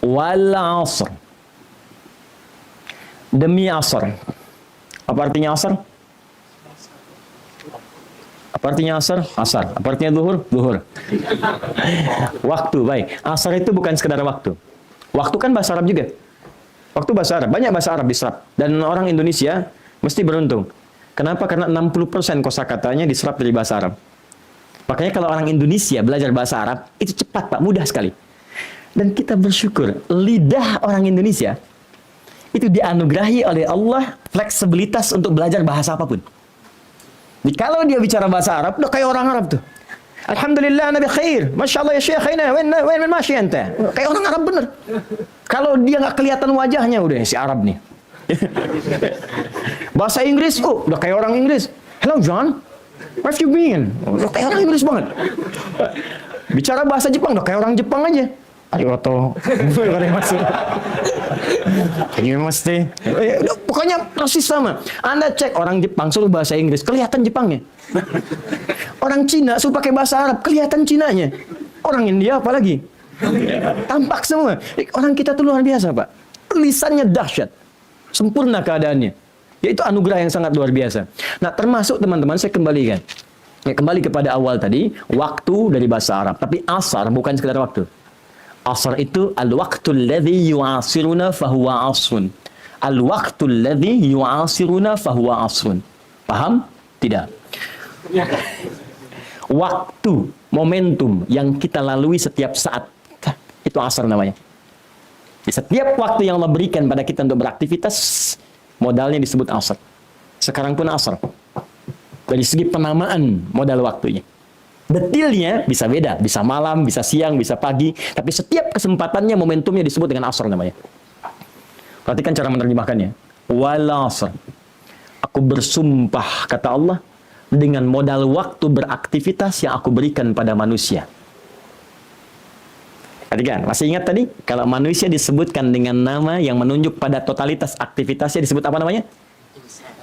Wal asr. Demi asar. Apa artinya asar? Apa artinya asar? Asar. Apa artinya zuhur? Zuhur. Waktu, baik. Asar itu bukan sekedar waktu. Waktu kan bahasa Arab juga. Waktu bahasa Arab. Banyak bahasa Arab diserap. Dan orang Indonesia mesti beruntung. Kenapa? Karena 60% kosakatanya diserap dari bahasa Arab. Makanya kalau orang Indonesia belajar bahasa Arab, itu cepat Pak, mudah sekali. Dan kita bersyukur, lidah orang Indonesia itu dianugerahi oleh Allah fleksibilitas untuk belajar bahasa apapun. Jadi kalau dia bicara bahasa Arab, udah kayak orang Arab tuh. Alhamdulillah Nabi khair. Masya Allah ya Syekhina. Wen masya ente. Kayak orang Arab bener. Kalau dia nggak kelihatan wajahnya, udah si Arab nih. Bahasa Inggris, udah kayak orang Inggris. Hello John, where have you been? Udah kayak orang Inggris banget. Bicara bahasa Jepang, udah kayak orang Jepang aja. Arigato. Pokoknya persis sama. Anda cek orang Jepang suruh bahasa Inggris, kelihatan Jepangnya. Orang Cina suruh pakai bahasa Arab, kelihatan Cinanya. Orang India apalagi. Tampak semua. Orang kita tuh luar biasa, Pak. Lisannya dahsyat. Sempurna keadaannya. Yaitu anugerah yang sangat luar biasa. Nah, termasuk teman-teman saya kembalikan. Ya, kembali kepada awal tadi, waktu dari bahasa Arab. Tapi asar bukan sekedar waktu. Asar itu al-waqtul ladzi yu'asiruna fahuwa asrun. Al-waqtul ladzi yu'asiruna fahuwa asrun. Paham? Tidak. Waktu, momentum yang kita lalui setiap saat, itu asar namanya. Di setiap waktu yang Allah berikan pada kita untuk beraktivitas, modalnya disebut asar. Sekarang pun asar. Dari segi penamaan modal waktunya. Detilnya bisa beda, bisa malam, bisa siang, bisa pagi, tapi setiap kesempatannya momentumnya disebut dengan asar namanya. Perhatikan cara menerjemahkannya. Wal asr. Aku bersumpah, kata Allah, dengan modal waktu beraktivitas yang aku berikan pada manusia. Perhatikan, masih ingat tadi? Kalau manusia disebutkan dengan nama yang menunjuk pada totalitas aktivitasnya disebut apa namanya?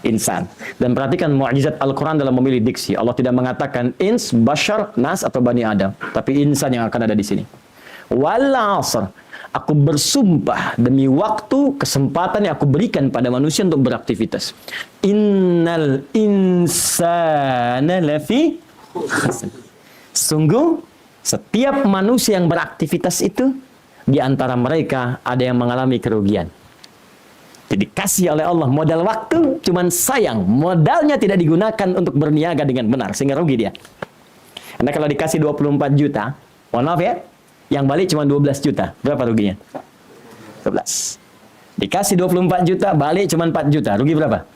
Insan. Dan perhatikan mukjizat Al-Quran dalam memilih diksi. Allah tidak mengatakan ins, bashar, nas, atau bani Adam. Tapi insan yang akan ada di sini. Wal asr. Aku bersumpah demi waktu, kesempatan yang aku berikan pada manusia untuk beraktivitas. Innal insana lafi khusr. Sungguh, setiap manusia yang beraktivitas itu, di antara mereka ada yang mengalami kerugian. Jadi kasih oleh Allah modal waktu, cuman sayang modalnya tidak digunakan untuk berniaga dengan benar, sehingga rugi dia. Karena kalau dikasih 24 juta, mohon maaf ya, yang balik cuma 12 juta. Berapa ruginya? 12. Dikasih 24 juta, balik cuma 4 juta. Rugi berapa?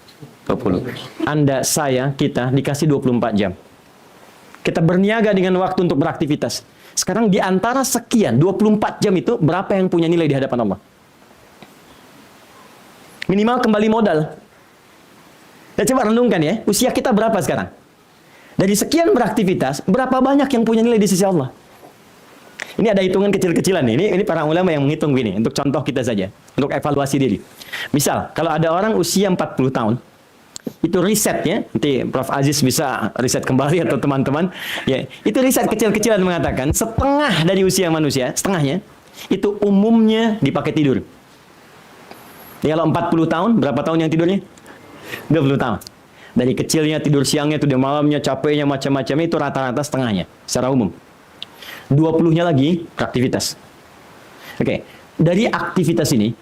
20. Anda, saya, kita dikasih 24 jam. Kita berniaga dengan waktu untuk beraktivitas. Sekarang di antara sekian, 24 jam itu, berapa yang punya nilai di hadapan Allah? Minimal kembali modal. Dan coba renungkan ya, usia kita berapa sekarang? Dari sekian beraktivitas, berapa banyak yang punya nilai di sisi Allah? Ini ada hitungan kecil-kecilan nih. Ini para ulama yang menghitung gini, untuk contoh kita saja, untuk evaluasi diri. Misal, kalau ada orang usia 40 tahun, itu risetnya, nanti Prof. Aziz bisa riset kembali atau teman-teman, ya, itu riset kecil-kecilan mengatakan, setengah dari usia manusia, setengahnya, itu umumnya dipakai tidur. Ya, kalau 40 tahun, berapa tahun yang tidurnya? 20 tahun. Dari kecilnya, tidur siangnya, tidur malamnya, capeknya, macam-macamnya, itu rata-rata setengahnya, secara umum. 20-nya lagi, aktivitas. Oke, dari aktivitas ini,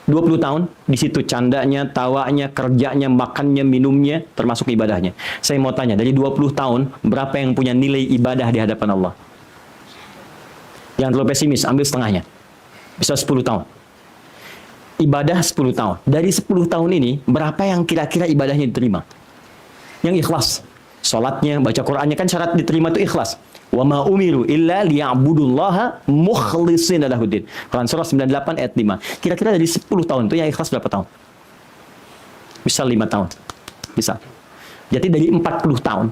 20 tahun, di situ candanya, tawanya, kerjanya, makannya, minumnya, termasuk ibadahnya. Saya mau tanya, dari 20 tahun, berapa yang punya nilai ibadah di hadapan Allah? Jangan terlalu pesimis, ambil setengahnya. Bisa 10 tahun. Ibadah 10 tahun. Dari 10 tahun ini, berapa yang kira-kira ibadahnya diterima? Yang ikhlas. Salatnya, baca Qur'annya, kan syarat diterima itu ikhlas. Wa ma umiru illa liya'budullaha mukhlishina lahuddin. Quran surah 98 ayat 5. Kira-kira dari 10 tahun itu yang ikhlas berapa tahun? Bisa 5 tahun. Bisa. Jadi dari 40 tahun,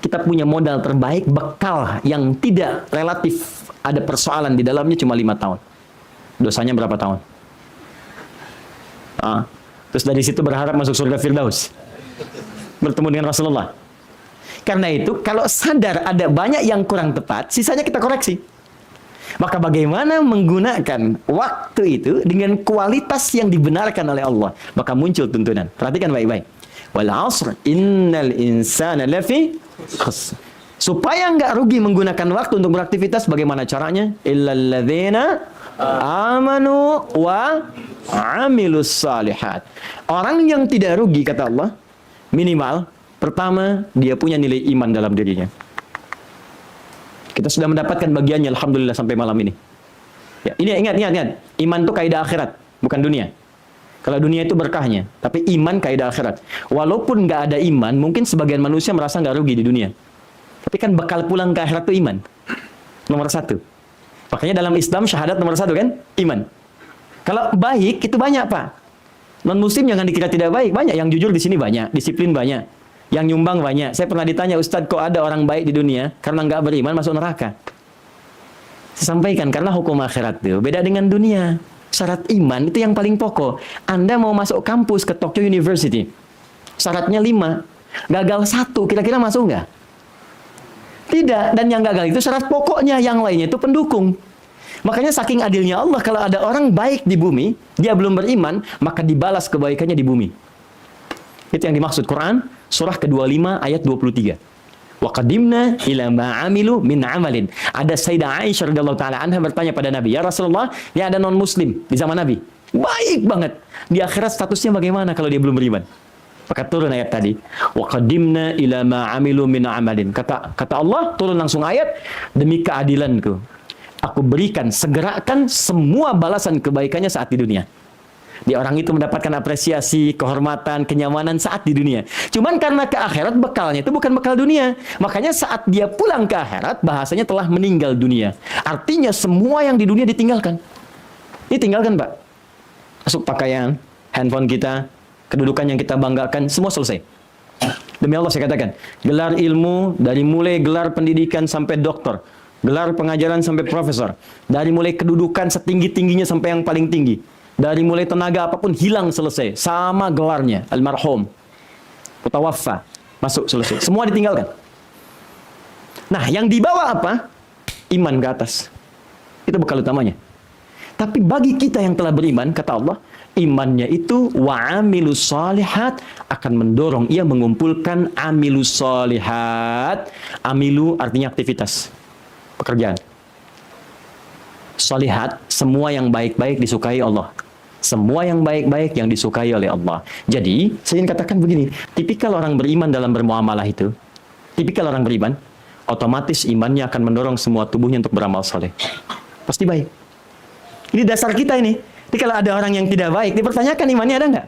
kita punya modal terbaik, bekal yang tidak relatif ada persoalan di dalamnya cuma 5 tahun. Dosanya berapa tahun? Terus dari situ berharap masuk surga Firdaus, bertemu dengan Rasulullah. Karena itu, kalau sadar ada banyak yang kurang tepat, sisanya kita koreksi. Maka bagaimana menggunakan waktu itu dengan kualitas yang dibenarkan oleh Allah? Maka muncul tuntunan. Perhatikan baik-baik. Wal 'asr innal insana lafi khusr. Supaya nggak rugi menggunakan waktu untuk beraktivitas, bagaimana caranya? Illal ladzina amanu wa 'amilus salihat. Orang yang tidak rugi, kata Allah, minimal pertama, dia punya nilai iman dalam dirinya. Kita sudah mendapatkan bagiannya, alhamdulillah, sampai malam ini. Ya, ini ingat. Iman itu kaidah akhirat, bukan dunia. Kalau dunia itu berkahnya, tapi iman kaidah akhirat. Walaupun nggak ada iman, mungkin sebagian manusia merasa nggak rugi di dunia. Tapi kan bekal pulang ke akhirat itu iman. Nomor satu. Makanya dalam Islam syahadat nomor satu kan? Iman. Kalau baik, itu banyak, Pak. Non-muslim jangan dikira tidak baik. Banyak yang jujur di sini, banyak. Disiplin banyak. Yang nyumbang banyak. Saya pernah ditanya, Ustadz, kok ada orang baik di dunia karena nggak beriman masuk neraka? Saya sampaikan, karena hukum akhirat itu beda dengan dunia. Syarat iman itu yang paling pokok. Anda mau masuk kampus ke Tokyo University, syaratnya 5. Gagal 1, kira-kira masuk nggak? Tidak. Dan yang gagal itu syarat pokoknya. Yang lainnya itu pendukung. Makanya saking adilnya Allah, kalau ada orang baik di bumi, dia belum beriman, maka dibalas kebaikannya di bumi. Itu yang dimaksud Quran, surah ke-25 ayat 23. Wa qadimna ila ma 'amilu min 'amalin. Ada Sayyidah Aisyah radhiyallahu taala anha bertanya pada Nabi, "Ya Rasulullah, ya ada non-muslim di zaman Nabi. Baik banget. Di akhirat statusnya bagaimana kalau dia belum beriman?" Maka turun ayat tadi. Wa qadimna ila ma 'amilu min 'amalin. Kata Allah, turun langsung ayat, demi keadilanku, aku berikan, segerakan semua balasan kebaikannya saat di dunia. Dia orang itu mendapatkan apresiasi, kehormatan, kenyamanan saat di dunia. Cuman karena ke akhirat bekalnya itu bukan bekal dunia. Makanya saat dia pulang ke akhirat, bahasanya telah meninggal dunia. Artinya semua yang di dunia ditinggalkan. Ini tinggalkan, Pak. Masuk pakaian, handphone kita, kedudukan yang kita banggakan, semua selesai. Demi Allah saya katakan, gelar ilmu, dari mulai gelar pendidikan sampai doktor, gelar pengajaran sampai profesor, dari mulai kedudukan setinggi-tingginya sampai yang paling tinggi, dari mulai tenaga apapun hilang selesai, sama gelarnya, almarhum, mutawaffa, masuk selesai, semua ditinggalkan. Nah, yang dibawa apa? Iman ke atas. Itu bekal utamanya. Tapi bagi kita yang telah beriman, kata Allah, imannya itu wa'amilus shalihat, akan mendorong ia mengumpulkan amilus shalihat. Amilu artinya aktivitas, pekerjaan. Shalihat, semua yang baik-baik disukai Allah. Semua yang baik-baik yang disukai oleh Allah. Jadi, saya ingin katakan begini, tipikal orang beriman dalam bermuamalah itu, tipikal orang beriman, otomatis imannya akan mendorong semua tubuhnya untuk beramal soleh. Pasti baik. Ini dasar kita ini. Jadi kalau ada orang yang tidak baik, dipertanyakan imannya ada nggak?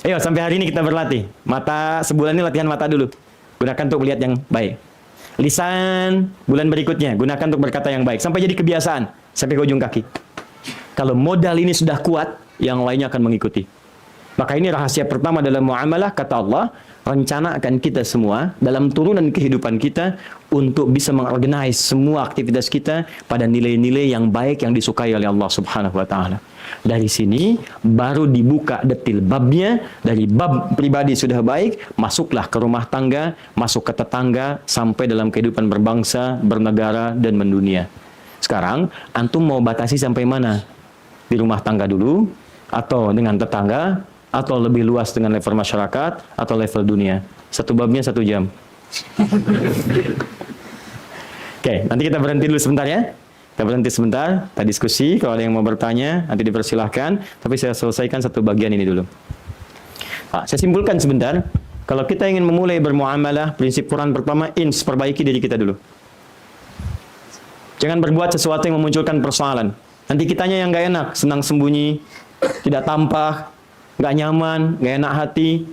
Ayo, sampai hari ini kita berlatih. Mata, sebulan ini latihan mata dulu. Gunakan untuk melihat yang baik. Lisan, bulan berikutnya, gunakan untuk berkata yang baik. Sampai jadi kebiasaan, sampai ke ujung kaki. Kalau modal ini sudah kuat, yang lainnya akan mengikuti. Maka ini rahasia pertama dalam muamalah, kata Allah, rencanakan kita semua dalam turunan kehidupan kita untuk bisa mengorganize semua aktivitas kita pada nilai-nilai yang baik yang disukai oleh Allah Subhanahu wa taala. Dari sini baru dibuka detil babnya, dari bab pribadi sudah baik, masuklah ke rumah tangga, masuk ke tetangga, sampai dalam kehidupan berbangsa, bernegara, dan mendunia. Sekarang, antum mau batasi sampai mana? Di rumah tangga dulu, atau dengan tetangga, atau lebih luas dengan level masyarakat, atau level dunia? Satu babnya 1 jam. Oke, nanti kita berhenti dulu sebentar ya. Kita berhenti sebentar, kita diskusi. Kalau ada yang mau bertanya, nanti dipersilahkan. Tapi saya selesaikan satu bagian ini dulu. Nah, saya simpulkan sebentar. Kalau kita ingin memulai bermuamalah, prinsip Quran pertama, perbaiki diri kita dulu. Jangan berbuat sesuatu yang memunculkan persoalan. Nanti kitanya yang nggak enak, senang sembunyi, tidak tampak, nggak nyaman, nggak enak hati.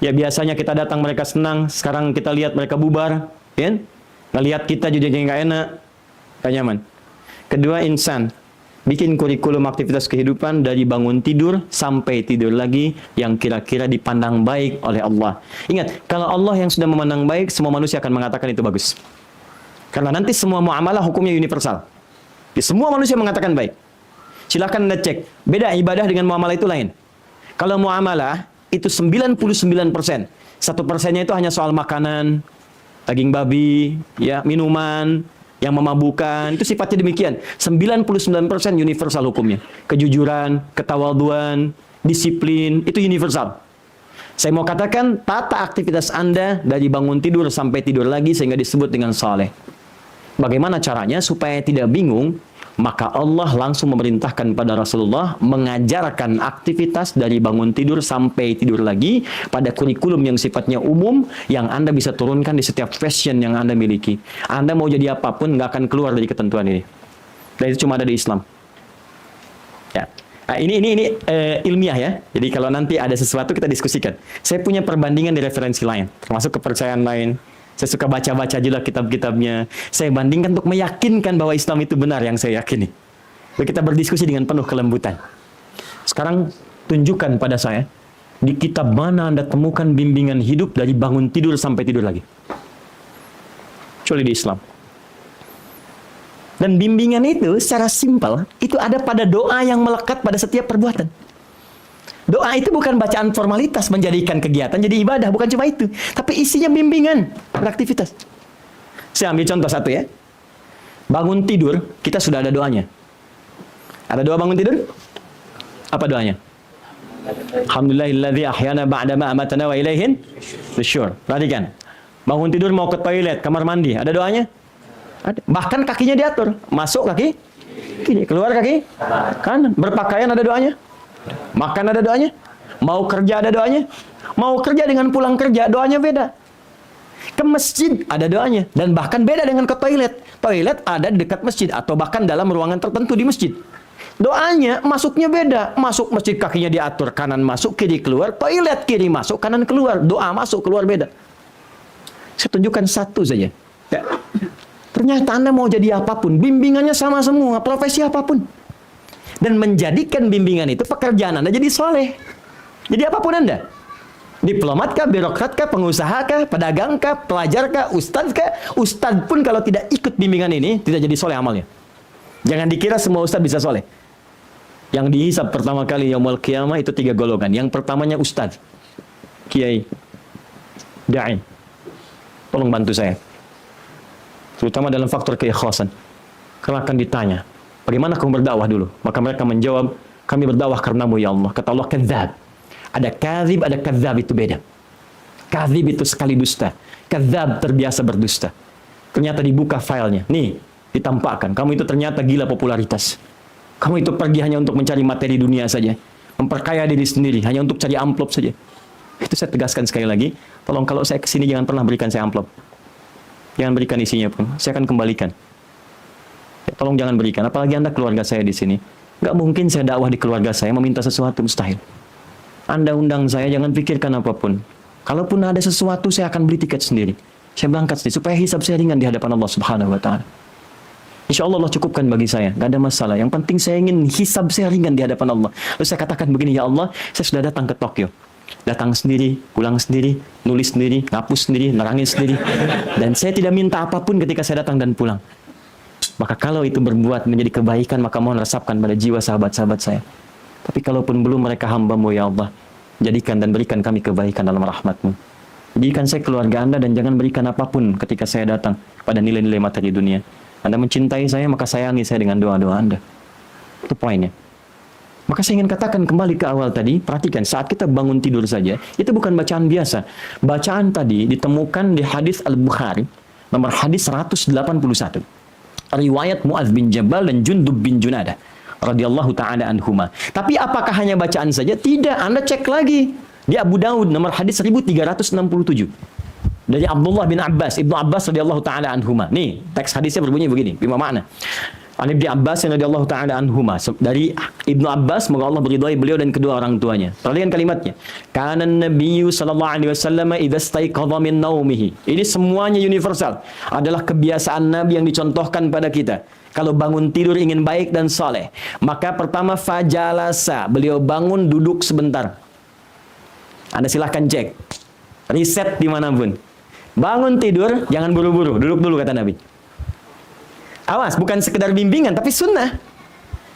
Ya biasanya kita datang mereka senang, sekarang kita lihat mereka bubar, kan? Ngelihat kita juga jadi nggak enak, nggak nyaman. Kedua, insan. Bikin kurikulum aktivitas kehidupan dari bangun tidur sampai tidur lagi yang kira-kira dipandang baik oleh Allah. Ingat, kalau Allah yang sudah memandang baik, semua manusia akan mengatakan itu bagus. Karena nanti semua muamalah hukumnya universal. Semua manusia mengatakan baik. Silahkan Anda cek. Beda ibadah dengan muamalah itu lain. Kalau muamalah itu 99%. 1%-nya itu hanya soal makanan, daging babi, ya, minuman yang memabukkan, itu sifatnya demikian. 99% universal hukumnya. Kejujuran, ketawaduan, disiplin, itu universal. Saya mau katakan, tata aktivitas Anda dari bangun tidur sampai tidur lagi sehingga disebut dengan saleh. Bagaimana caranya supaya tidak bingung? Maka Allah langsung memerintahkan pada Rasulullah mengajarkan aktivitas dari bangun tidur sampai tidur lagi pada kurikulum yang sifatnya umum yang Anda bisa turunkan di setiap fashion yang Anda miliki. Anda mau jadi apapun nggak akan keluar dari ketentuan ini. Dan itu cuma ada di Islam. Ya. Nah, ini ilmiah ya. Jadi kalau nanti ada sesuatu kita diskusikan. Saya punya perbandingan di referensi lain, termasuk kepercayaan lain. Saya suka baca-baca juga kitab-kitabnya. Saya bandingkan untuk meyakinkan bahwa Islam itu benar yang saya yakini. Lalu kita berdiskusi dengan penuh kelembutan. Sekarang tunjukkan pada saya di kitab mana Anda temukan bimbingan hidup dari bangun tidur sampai tidur lagi. Kecuali di Islam. Dan bimbingan itu secara simpel, itu ada pada doa yang melekat pada setiap perbuatan. Doa itu bukan bacaan formalitas menjadikan kegiatan jadi ibadah, bukan cuma itu. Tapi isinya bimbingan, beraktivitas. Saya ambil contoh satu ya. Bangun tidur, kita sudah ada doanya. Ada doa bangun tidur? Apa doanya? Alhamdulillahilladzi ahyana ba'dama amatana wa ilaihin nusyur. Perhatikan. Bangun tidur mau ke toilet, kamar mandi, ada doanya? Ada. Bahkan kakinya diatur. Masuk kaki kiri, keluar kaki kanan. Berpakaian ada doanya. Makan ada doanya. Mau kerja ada doanya. Mau kerja dengan pulang kerja doanya beda. Ke masjid ada doanya. Dan bahkan beda dengan ke toilet. Toilet ada di dekat masjid atau bahkan dalam ruangan tertentu di masjid. Doanya masuknya beda. Masuk masjid kakinya diatur, kanan masuk, kiri keluar. Toilet kiri masuk, kanan keluar. Doa masuk, keluar beda. Saya tunjukkan satu saja. Ya. Ternyata Anda mau jadi apapun, bimbingannya sama semua, profesi apapun. Dan menjadikan bimbingan itu pekerjaan Anda jadi soleh. Jadi apapun Anda. Diplomat kah, birokrat kah, pengusaha kah, pedagang kah, pelajar kah, ustadz kah. Ustadz pun kalau tidak ikut bimbingan ini, tidak jadi soleh amalnya. Jangan dikira semua ustadz bisa soleh. Yang dihisab pertama kali yaumul qiyamah itu 3 golongan. Yang pertamanya ustadz, kiai, da'i. Tolong bantu saya. Terutama dalam faktor keikhlasan. Karena akan ditanya, bagaimana kamu berdakwah dulu? Maka mereka menjawab, kami berdakwah karenamu ya Allah. Kata Allah, kadzab. Ada kadzib, ada kadzab, itu beda. Kadzib itu sekali dusta. Kadzab terbiasa berdusta. Ternyata dibuka filenya. Nih, ditampakkan. Kamu itu ternyata gila popularitas. Kamu itu pergi hanya untuk mencari materi dunia saja. Memperkaya diri sendiri, hanya untuk cari amplop saja. Itu saya tegaskan sekali lagi. Tolong kalau saya kesini jangan pernah berikan saya amplop. Jangan berikan isinya pun, saya akan kembalikan. Ya, tolong jangan berikan, apalagi Anda keluarga saya di sini. Nggak mungkin saya dakwah di keluarga saya meminta sesuatu, mustahil. Anda undang saya, jangan pikirkan apapun. Kalaupun ada sesuatu, saya akan beli tiket sendiri. Saya berangkat sendiri, supaya hisab saya ringan di hadapan Allah Subhanahu Wa Taala. Insya Allah Allah cukupkan bagi saya, nggak ada masalah. Yang penting saya ingin hisab saya ringan di hadapan Allah. Lalu saya katakan begini, ya Allah, saya sudah datang ke Tokyo. Datang sendiri, pulang sendiri, nulis sendiri, ngapus sendiri, nerangin sendiri. Dan saya tidak minta apapun ketika saya datang dan pulang. Maka kalau itu berbuat menjadi kebaikan, maka mohon resapkan pada jiwa sahabat-sahabat saya. Tapi kalaupun belum, mereka hamba-Mu ya Allah. Jadikan dan berikan kami kebaikan dalam rahmat-Mu. Jadikan saya keluarga Anda dan jangan berikan apapun ketika saya datang pada nilai-nilai materi dunia. Anda mencintai saya, maka sayangi saya dengan doa-doa Anda. Itu poinnya. Maka saya ingin katakan kembali ke awal tadi, perhatikan saat kita bangun tidur saja, itu bukan bacaan biasa. Bacaan tadi ditemukan di hadis Al-Bukhari, nomor hadis 181. Riwayat Mu'adz bin Jabal dan Jundub bin Junadah radhiyallahu taala anhuma. Tapi apakah hanya bacaan saja? Tidak, Anda cek lagi. Di Abu Daud nomor hadis 1367. Dari Abdullah bin Abbas, Ibnu Abbas radhiyallahu taala anhuma. Nih, teks hadisnya berbunyi begini, bima makna. An Ibnu Abbas radhiyallahu taala anhuma, dari Ibnu Abbas, semoga Allah meridhai beliau dan kedua orang tuanya. Perhatikan kalimatnya. Kana an-nabiyyu sallallahu alaihi wasallam idza istaiqadha min naumihi. Ini semuanya universal. Adalah kebiasaan Nabi yang dicontohkan pada kita. Kalau bangun tidur ingin baik dan saleh, maka pertama fajalasa, beliau bangun duduk sebentar. Anda silahkan cek. Riset dimanapun. Bangun tidur jangan buru-buru, duduk dulu kata Nabi. Awas, bukan sekedar bimbingan, tapi sunnah.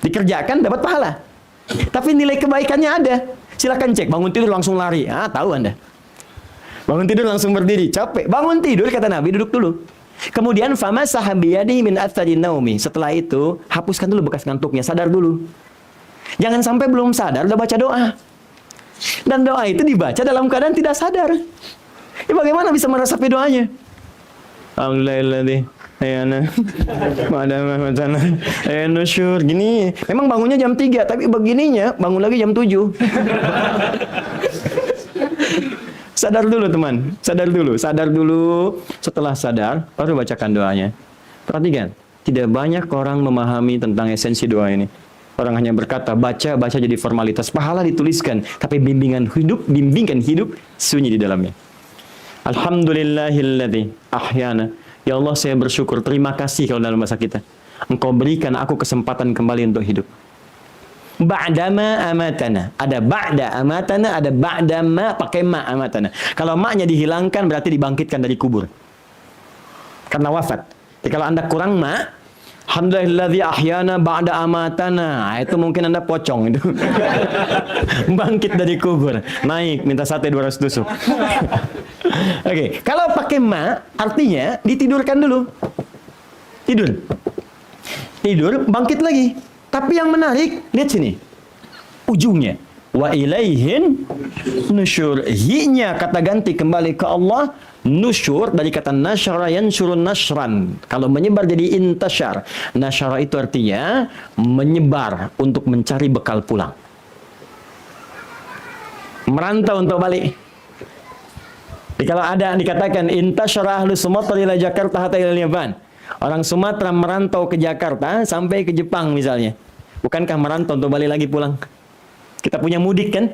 Dikerjakan, dapat pahala. Tapi nilai kebaikannya ada. Silakan cek, bangun tidur langsung lari. Ah, tahu Anda. Bangun tidur langsung berdiri, capek. Bangun tidur kata Nabi, duduk dulu. Kemudian famasaha biyadihi min athari naumi. Setelah itu, hapuskan dulu bekas ngantuknya, sadar dulu. Jangan sampai belum sadar udah baca doa. Dan doa itu dibaca dalam keadaan tidak sadar. Ya, bagaimana bisa meresapi doanya? Alhamdulillah. Ayana, madama madana, ayana syur. Gini, memang bangunnya jam 3, tapi begininya bangun lagi jam 7. Sadar dulu teman, sadar dulu. Setelah sadar, baru bacakan doanya. Perhatikan, tidak banyak orang memahami tentang esensi doa ini. Orang hanya berkata, baca jadi formalitas. Pahala dituliskan, tapi bimbingan hidup sunyi di dalamnya. Alhamdulillahilladzi ahyana. Ya Allah, saya bersyukur, terima kasih kalau dalam bahasa kita. Engkau berikan aku kesempatan kembali untuk hidup. Ba'dama amatana. Ada ba'da amatana, ada ba'da ma, pakai ma amatana. Kalau ma-nya dihilangkan berarti dibangkitkan dari kubur. Karena wafat. Jadi kalau Anda kurang ma, alhamdulillahilladzi ahyana ba'da amatana. Itu mungkin Anda pocong itu. Bangkit dari kubur, naik minta sate 200 tusuk. Oke, kalau pakai ma artinya ditidurkan dulu. Tidur, bangkit lagi. Tapi yang menarik, lihat sini. Ujungnya. Wa ilaihin nusyur. Hi-nya kata ganti kembali ke Allah. Nusyur dari kata nasyara yansyurun nashran. Kalau menyebar jadi intasyar. Nasyara itu artinya menyebar untuk mencari bekal pulang. Merantau untuk balik. Jadi kalau ada dikatakan intasyara ahlu Sumatera ila Jakarta hatta ila Yaman. Orang Sumatera merantau ke Jakarta sampai ke Jepang misalnya. Bukankah merantau untuk balik lagi pulang? Kita punya mudik kan?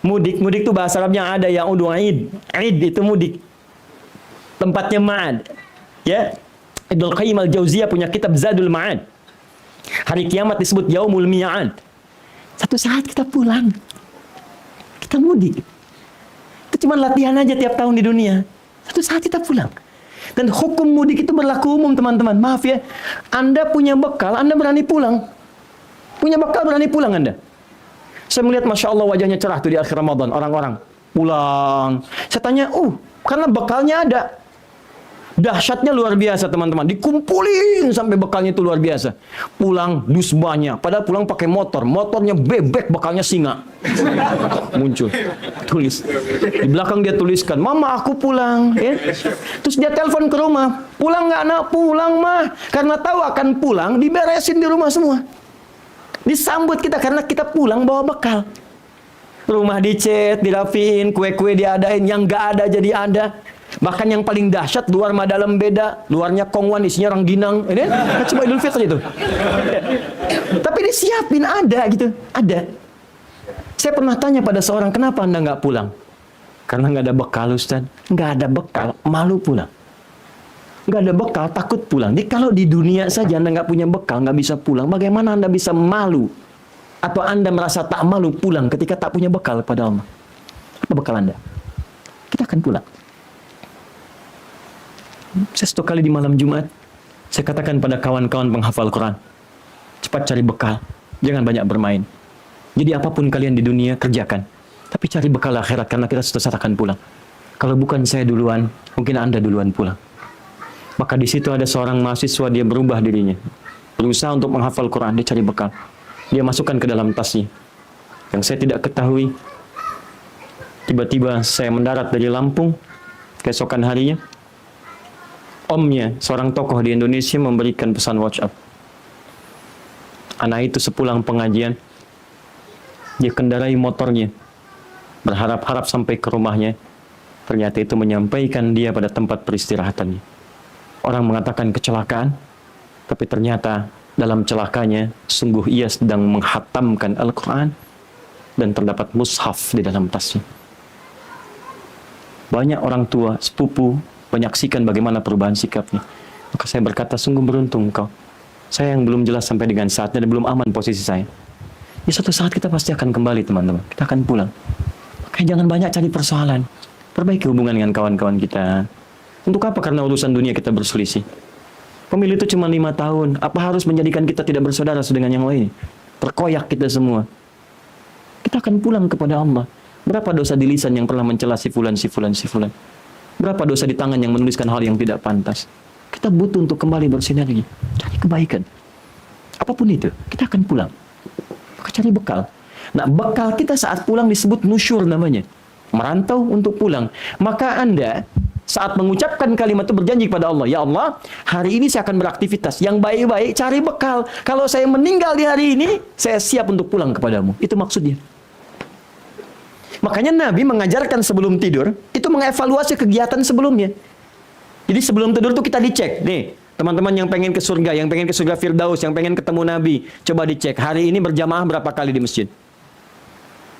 Mudik itu bahasa Arabnya ada yang id. Id itu mudik. Tempatnya ma'ad. Ya. Ibnu Qayyim al-Jauziyah punya kitab Zadul Ma'ad. Hari kiamat disebut Yaumul Mi'ad. Satu saat kita pulang. Kita mudik. Itu cuma latihan aja tiap tahun di dunia. Satu saat kita pulang. Dan hukum mudik itu berlaku umum teman-teman. Maaf ya. Anda punya bekal, Anda berani pulang. Punya bekal berani pulang Anda. Saya melihat Masya Allah wajahnya cerah tuh di akhir Ramadan. Orang-orang pulang. Saya tanya, karena bekalnya ada. Dahsyatnya luar biasa teman-teman. Dikumpulin sampai bekalnya itu luar biasa. Pulang dus banyak. Padahal pulang pakai motor. Motornya bebek, bekalnya singa. Muncul. Tulis. Di belakang dia tuliskan, Mama aku pulang. Ya. Terus dia telepon ke rumah. Pulang nggak nak? Pulang mah. Karena tahu akan pulang, diberesin di rumah semua. Disambut kita karena kita pulang bawa bekal. Rumah dicat, dirapiin, kue-kue diadain. Yang nggak ada jadi ada. Bahkan yang paling dahsyat, luar sama dalam beda. Luarnya kongwan, isinya rengginang. Ini cuma Idul Fitri itu. Tapi disiapin, ada gitu. Ada. Saya pernah tanya pada seorang, kenapa Anda nggak pulang? Karena nggak ada bekal, Ustaz. Nggak ada bekal, malu pulang. Nggak ada bekal, takut pulang. Jadi kalau di dunia saja Anda nggak punya bekal, nggak bisa pulang, bagaimana Anda bisa malu? Atau Anda merasa tak malu pulang ketika tak punya bekal pada Allah? Apa bekal Anda? Kita akan pulang. Saya satu kali di malam Jumat, saya katakan pada kawan-kawan penghafal Quran, cepat cari bekal, jangan banyak bermain. Jadi apapun kalian di dunia, kerjakan. Tapi cari bekal akhirat, karena kita suatu saat akan pulang. Kalau bukan saya duluan, mungkin Anda duluan pulang. Maka di situ ada seorang mahasiswa, dia berubah dirinya. Berusaha untuk menghafal Quran, dia cari bekal. Dia masukkan ke dalam tasnya. Yang saya tidak ketahui, tiba-tiba saya mendarat dari Lampung, keesokan harinya, omnya, seorang tokoh di Indonesia memberikan pesan WhatsApp. Anak itu sepulang pengajian, dia kendarai motornya, berharap-harap sampai ke rumahnya. Ternyata itu menyampaikan dia pada tempat peristirahatannya. Orang mengatakan kecelakaan, tapi ternyata dalam celakanya, sungguh ia sedang menghatamkan Al-Quran dan terdapat mushaf di dalam tasnya. Banyak orang tua, sepupu, menyaksikan bagaimana perubahan sikapnya. Maka saya berkata, sungguh beruntung kau. Saya yang belum jelas sampai dengan saatnya dan belum aman posisi saya. Ya suatu saat kita pasti akan kembali teman-teman. Kita akan pulang. Makanya jangan banyak cari persoalan. Perbaiki hubungan dengan kawan-kawan kita. Untuk apa? Karena urusan dunia kita berselisih. Pemilu itu cuma 5 tahun. Apa harus menjadikan kita tidak bersaudara dengan yang lain? Terkoyak kita semua. Kita akan pulang kepada Allah. Berapa dosa di lisan yang pernah mencela si fulan, si fulan, si fulan. Berapa dosa di tangan yang menuliskan hal yang tidak pantas. Kita butuh untuk kembali bersinergi. Cari kebaikan. Apapun itu, kita akan pulang. Maka cari bekal. Nah, bekal kita saat pulang disebut nusyur namanya. Merantau untuk pulang. Maka Anda saat mengucapkan kalimat itu berjanji kepada Allah, ya Allah, hari ini saya akan beraktivitas yang baik-baik, cari bekal. Kalau saya meninggal di hari ini, saya siap untuk pulang kepadamu. Itu maksudnya. Makanya Nabi mengajarkan sebelum tidur, itu mengevaluasi kegiatan sebelumnya. Jadi sebelum tidur itu kita dicek. Nih, teman-teman yang pengen ke surga, yang pengen ke surga Firdaus, yang pengen ketemu Nabi, coba dicek. Hari ini berjamaah berapa kali di masjid?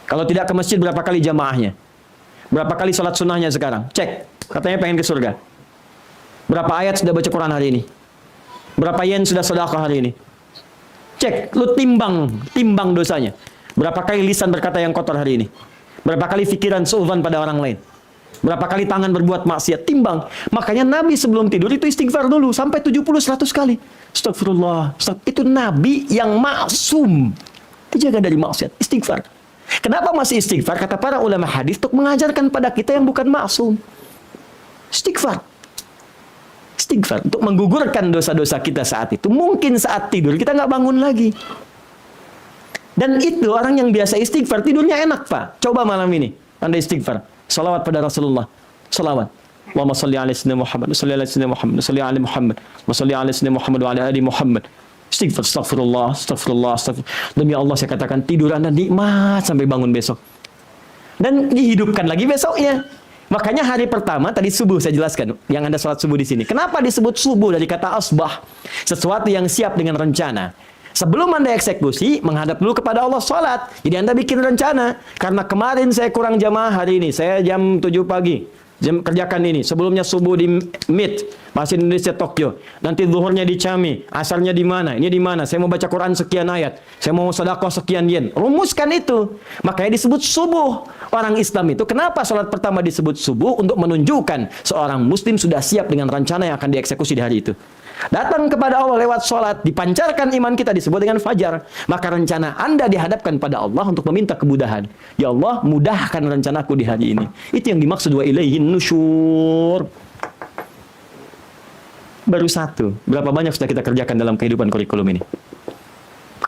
Kalau tidak ke masjid, berapa kali jamaahnya? Berapa kali sholat sunnahnya sekarang? Cek. Katanya pengen ke surga. Berapa ayat sudah baca Quran hari ini? Berapa yen sudah sedekah hari ini? Cek, lu timbang dosanya. Berapa kali lisan berkata yang kotor hari ini? Berapa kali pikiran suudzon pada orang lain? Berapa kali tangan berbuat maksiat? Timbang. Makanya Nabi sebelum tidur itu istighfar dulu sampai 70-100 kali. Astagfirullah. Itu Nabi yang maksum. Dijaga dari maksiat, istighfar. Kenapa masih istighfar? Kata para ulama hadis untuk mengajarkan pada kita yang bukan maksum. Istighfar. Istighfar. Untuk menggugurkan dosa-dosa kita saat itu. Mungkin saat tidur kita nggak bangun lagi. Dan itu orang yang biasa istighfar, tidurnya enak, Pak. Coba malam ini, Anda istighfar. Salawat pada Rasulullah. Salawat. Allahumma salli ala sayyidina Muhammad, salli ala sayyidina Muhammad, salli ala Muhammad, salli ala sayyidina Muhammad wa ala ali Muhammad. Istighfar, astagfirullah, astagfirullah, astagfirullah. Demi Allah saya katakan, tidur Anda nikmat sampai bangun besok. Dan dihidupkan lagi besoknya. Makanya hari pertama tadi subuh saya jelaskan yang Anda sholat subuh di sini. Kenapa disebut subuh dari kata asbah? Sesuatu yang siap dengan rencana. Sebelum Anda eksekusi, menghadap dulu kepada Allah sholat. Jadi Anda bikin rencana. Karena kemarin saya kurang jamaah hari ini. Saya jam 7 pagi. Kerjakan ini. Sebelumnya subuh di MIT. Masih Indonesia Tokyo. Nanti zuhurnya di Cami. Asarnya di mana? Ini di mana? Saya mau baca Quran sekian ayat. Saya mau sedekah sekian yen. Rumuskan itu. Makanya disebut subuh. Orang Islam itu kenapa sholat pertama disebut subuh? Untuk menunjukkan seorang muslim sudah siap dengan rencana yang akan dieksekusi di hari itu. Datang kepada Allah lewat sholat, dipancarkan iman kita disebut dengan fajar. Maka rencana Anda dihadapkan pada Allah untuk meminta kemudahan. Ya Allah, mudahkan rencanaku di hari ini. Itu yang dimaksud wa ilaihin nusyur. Baru satu. Berapa banyak sudah kita kerjakan dalam kehidupan kurikulum ini?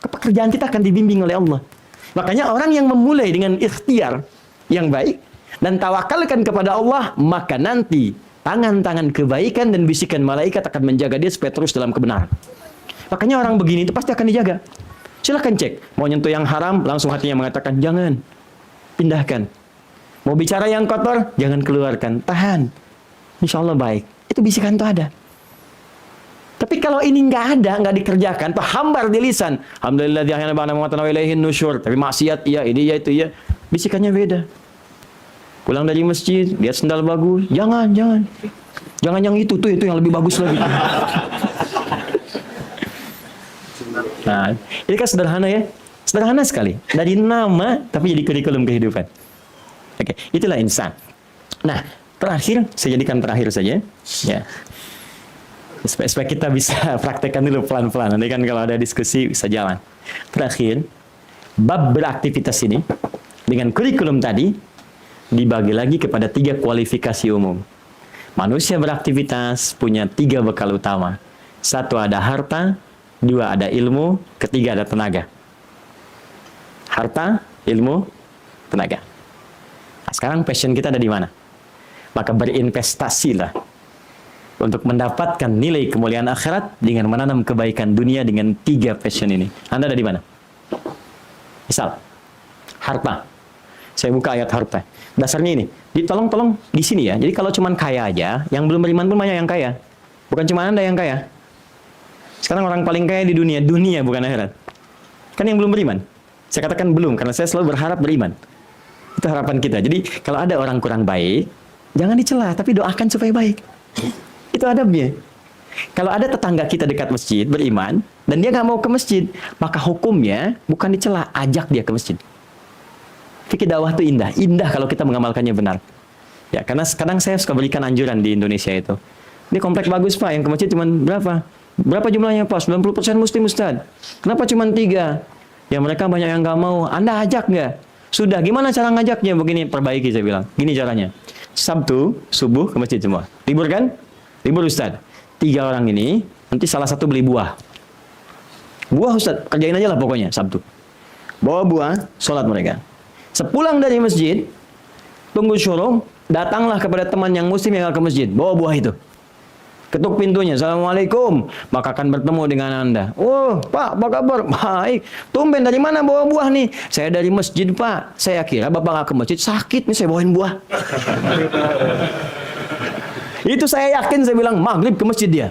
Pekerjaan kita akan dibimbing oleh Allah. Makanya orang yang memulai dengan ikhtiar yang baik dan tawakalkan kepada Allah, maka nanti tangan-tangan kebaikan dan bisikan malaikat akan menjaga dia supaya terus dalam kebenaran. Makanya orang begini itu pasti akan dijaga. Silahkan cek. Mau nyentuh yang haram, langsung hatinya mengatakan, jangan. Pindahkan. Mau bicara yang kotor, jangan keluarkan. Tahan. Insya Allah baik. Itu bisikan itu ada. Tapi kalau ini nggak ada, nggak dikerjakan, tuh hambar di lisan. Alhamdulillah, diakhirnya ba'na mawatan wa ilaihin nusyur. Tapi maksiat, iya, ini, ya itu, ya. Bisikannya beda. Pulang dari masjid, lihat sendal bagus. Jangan. Jangan yang itu yang lebih bagus lagi. Nah, ini kan sederhana ya. Sederhana sekali. Dari nama, tapi jadi kurikulum kehidupan. Oke, itulah insan. Nah, terakhir, saya jadikan terakhir saja. Ya. Supaya kita bisa praktekkan dulu pelan-pelan. Nanti kan kalau ada diskusi bisa jalan. Terakhir, bab beraktivitas ini, dengan kurikulum tadi, dibagi lagi kepada 3 kualifikasi umum. Manusia beraktivitas punya 3 bekal utama. 1 ada harta, 2 ada ilmu, 3 ada tenaga. Harta, ilmu, tenaga. Nah, sekarang passion kita ada di mana? Maka berinvestasilah untuk mendapatkan nilai kemuliaan akhirat dengan menanam kebaikan dunia dengan 3 passion ini. Anda ada di mana? Misal, harta. Saya buka ayat harta. Dasarnya ini, tolong di sini ya. Jadi kalau cuman kaya aja, yang belum beriman pun banyak yang kaya. Bukan cuma Anda yang kaya. Sekarang orang paling kaya di dunia bukan akhirat. Kan yang belum beriman. Saya katakan belum, karena saya selalu berharap beriman. Itu harapan kita. Jadi kalau ada orang kurang baik, jangan dicela, tapi doakan supaya baik. Itu adabnya. Kalau ada tetangga kita dekat masjid, beriman, dan dia nggak mau ke masjid, maka hukumnya bukan dicela, ajak dia ke masjid. Fikih dakwah itu indah. Indah kalau kita mengamalkannya benar. Ya, karena sekarang saya suka berikan anjuran di Indonesia itu. Ini kompleks bagus Pak, yang ke masjid cuma berapa? Berapa jumlahnya Pak? 90% muslim Ustaz. Kenapa cuma 3? Ya mereka banyak yang nggak mau. Anda ajak nggak? Sudah, gimana cara ngajaknya? Begini, perbaiki saya bilang. Gini caranya. Sabtu, subuh ke masjid semua. Libur kan? Libur Ustaz. 3 orang ini, nanti salah satu beli buah. Buah Ustaz, kerjain aja lah pokoknya, Sabtu. Bawa buah, sholat mereka. Sepulang dari masjid, tunggu syurung, datanglah kepada teman yang muslim yang ke masjid. Bawa buah itu. Ketuk pintunya, Assalamualaikum, maka akan bertemu dengan Anda. Oh, Pak, apa kabar? Baik. Tumben dari mana bawa buah nih? Saya dari masjid, Pak. Saya kira Bapak nggak ke masjid, sakit nih saya bawain buah. Itu saya yakin, saya bilang maghrib ke masjid dia.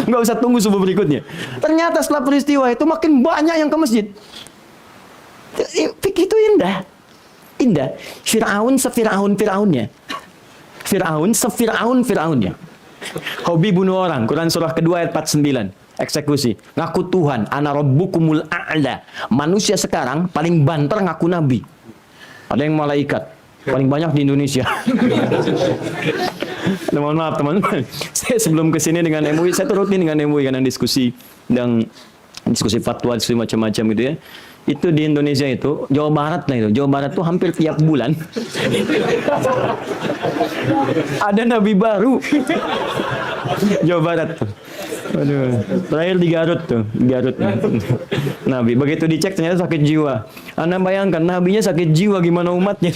Nggak usah tunggu subuh berikutnya. Ternyata setelah peristiwa itu makin banyak yang ke masjid. Itu indah. Indah. Fir'aun se-Fir'aun-Fir'aunnya. Fir'aun se-Fir'aun-Fir'aunnya. Hobi bunuh orang. Quran surah kedua ayat 49. Eksekusi. Ngaku Tuhan. Ana rabbukumul a'la. Manusia sekarang paling banter ngaku nabi. Ada yang malaikat. Paling banyak di Indonesia. Mohon maaf teman-teman. Saya sebelum kesini dengan MUI, saya rutin dengan MUI karena diskusi dan diskusi fatwa, diskusi macam-macam gitu ya. Itu di Indonesia itu, Jawa Barat lah itu. Jawa Barat tuh hampir tiap bulan ada nabi baru. Jawa Barat tuh. Aduh, terakhir di Garut tuh, Garut. Nabi, begitu dicek ternyata sakit jiwa. Anda bayangkan, nabinya sakit jiwa, gimana umatnya?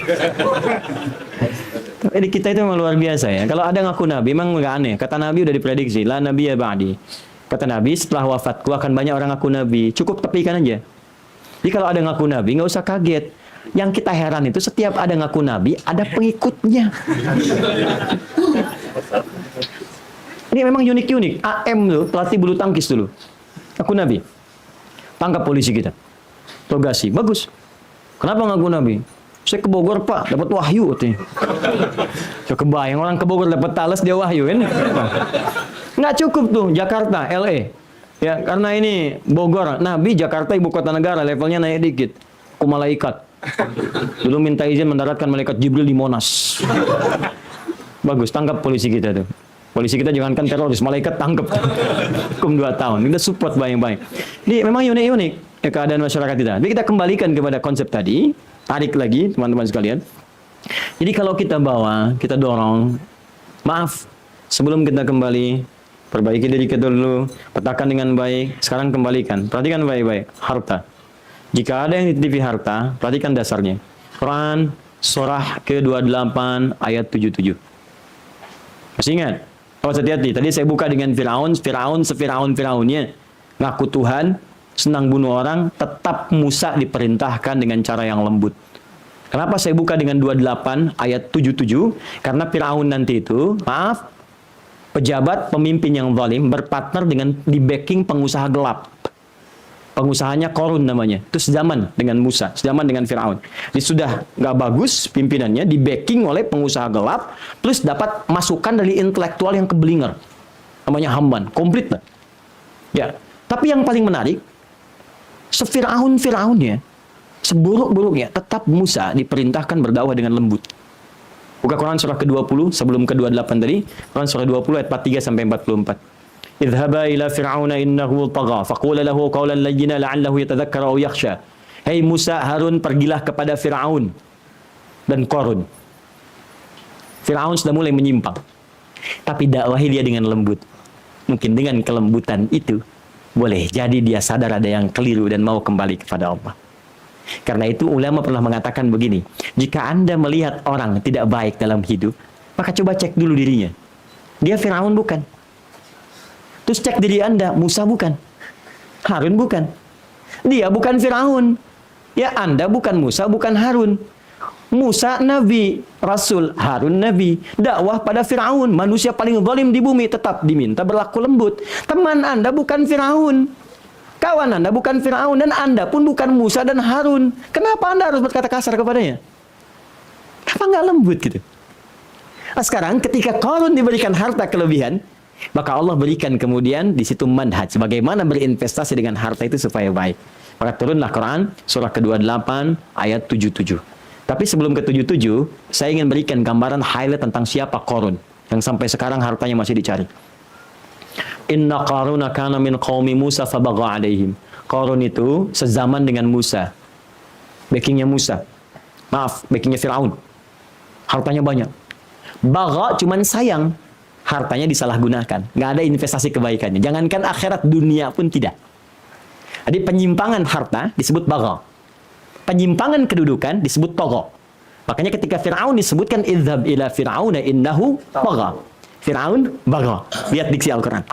Jadi kita itu memang luar biasa ya. Kalau ada ngaku nabi, memang nggak aneh. Kata Nabi udah diprediksi, la nabiyya ba'di. Kata Nabi, setelah wafatku akan banyak orang ngaku nabi. Cukup tepikan aja. Jadi kalau ada ngaku nabi, nggak usah kaget. Yang kita heran itu setiap ada ngaku nabi, ada pengikutnya. Ini memang unik-unik. AM tuh, pelatih bulu tangkis dulu. Ngaku nabi. Tangkap polisi kita. Togasi. Bagus. Kenapa ngaku nabi? Saya ke Bogor, Pak. Dapat wahyu. Saya kebayang orang ke Bogor dapat talas, dia wahyu kan? Nggak cukup tuh. Jakarta, LA. Ya, karena ini Bogor, Nabi, Jakarta ibu kota negara, levelnya naik dikit. Ku malaikat. Dulu minta izin mendaratkan malaikat Jibril di Monas. Bagus, tangkap polisi kita tuh. Polisi kita jangankan teroris, malaikat tangkap. Hukum 2 tahun. Kita support baik-baik. Jadi memang unik-unik ya, keadaan masyarakat kita. Jadi kita kembalikan kepada konsep tadi, tarik lagi teman-teman sekalian. Jadi kalau kita bawa, kita dorong, maaf, sebelum kita kembali, perbaiki diri kita dulu, petakan dengan baik, sekarang kembalikan. Perhatikan baik-baik, harta. Jika ada yang dititipi harta, perhatikan dasarnya. Quran surah ke-28 ayat 77. Masih ingat? Oh, hati-hati. Tadi saya buka dengan Fir'aun se-Fir'aun-Fir'aunnya. Ngaku Tuhan, senang bunuh orang, tetap Musa diperintahkan dengan cara yang lembut. Kenapa saya buka dengan 28 ayat 77? Karena Fir'aun nanti itu, maaf, pejabat pemimpin yang zalim berpartner dengan di backing pengusaha gelap. Pengusahanya Korun namanya. Itu sejaman dengan Musa, sejaman dengan Fir'aun. Jadi sudah nggak bagus pimpinannya, di backing oleh pengusaha gelap, plus dapat masukan dari intelektual yang keblinger. Namanya Haman, komplit lah. Ya, tapi yang paling menarik, se-Fir'aun-Fir'aunnya, seburuk-buruknya, tetap Musa diperintahkan berdakwah dengan lembut. Buka Quran surah ke-20 sebelum ke-28 tadi, Quran surah 20 ayat 43 sampai 44. Idhaba ila fir'auna innahu tagha faqula lahu qawlan layyina la'allahu yatadhakkaru aw yakhsha. Hei Musa, Harun, pergilah kepada Fir'aun dan Qarun. Fir'aun sudah mulai menyimpang. Tapi dakwahi dia dengan lembut. Mungkin dengan kelembutan itu boleh jadi dia sadar ada yang keliru dan mau kembali kepada Allah. Karena itu ulama pernah mengatakan begini, jika Anda melihat orang tidak baik dalam hidup, maka coba cek dulu dirinya. Dia Fir'aun bukan? Terus cek diri Anda, Musa bukan? Harun bukan? Dia bukan Fir'aun. Ya, Anda bukan Musa, bukan Harun. Musa Nabi, Rasul, Harun Nabi. Dakwah pada Fir'aun, manusia paling zalim di bumi, tetap diminta berlaku lembut. Teman Anda bukan Fir'aun. Kawan Anda bukan Fir'aun, dan Anda pun bukan Musa dan Harun. Kenapa Anda harus berkata kasar kepadanya? Kenapa nggak lembut gitu? Nah, sekarang ketika Qarun diberikan harta kelebihan, maka Allah berikan kemudian di situ manhaj bagaimana berinvestasi dengan harta itu supaya baik. Maka turunlah Quran surah ke-28 ayat 77. Tapi sebelum ke 77, saya ingin berikan gambaran highlight tentang siapa Qarun yang sampai sekarang hartanya masih dicari. Inna Qaruna kana min qaumi Musa fabagha alaihim. Qarun itu sezaman dengan Musa. backingnya Musa. Maaf, backingnya Firaun. Hartanya banyak. Bagha cuman sayang, hartanya disalahgunakan. Nggak ada investasi kebaikannya. Jangankan akhirat, dunia pun tidak. Jadi penyimpangan harta disebut bagha. Penyimpangan kedudukan disebut tagha. Makanya ketika Firaun disebutkan idzhab ila fir'auna innahu bagha. Firaun bagha. Lihat diksi Al-Qur'an.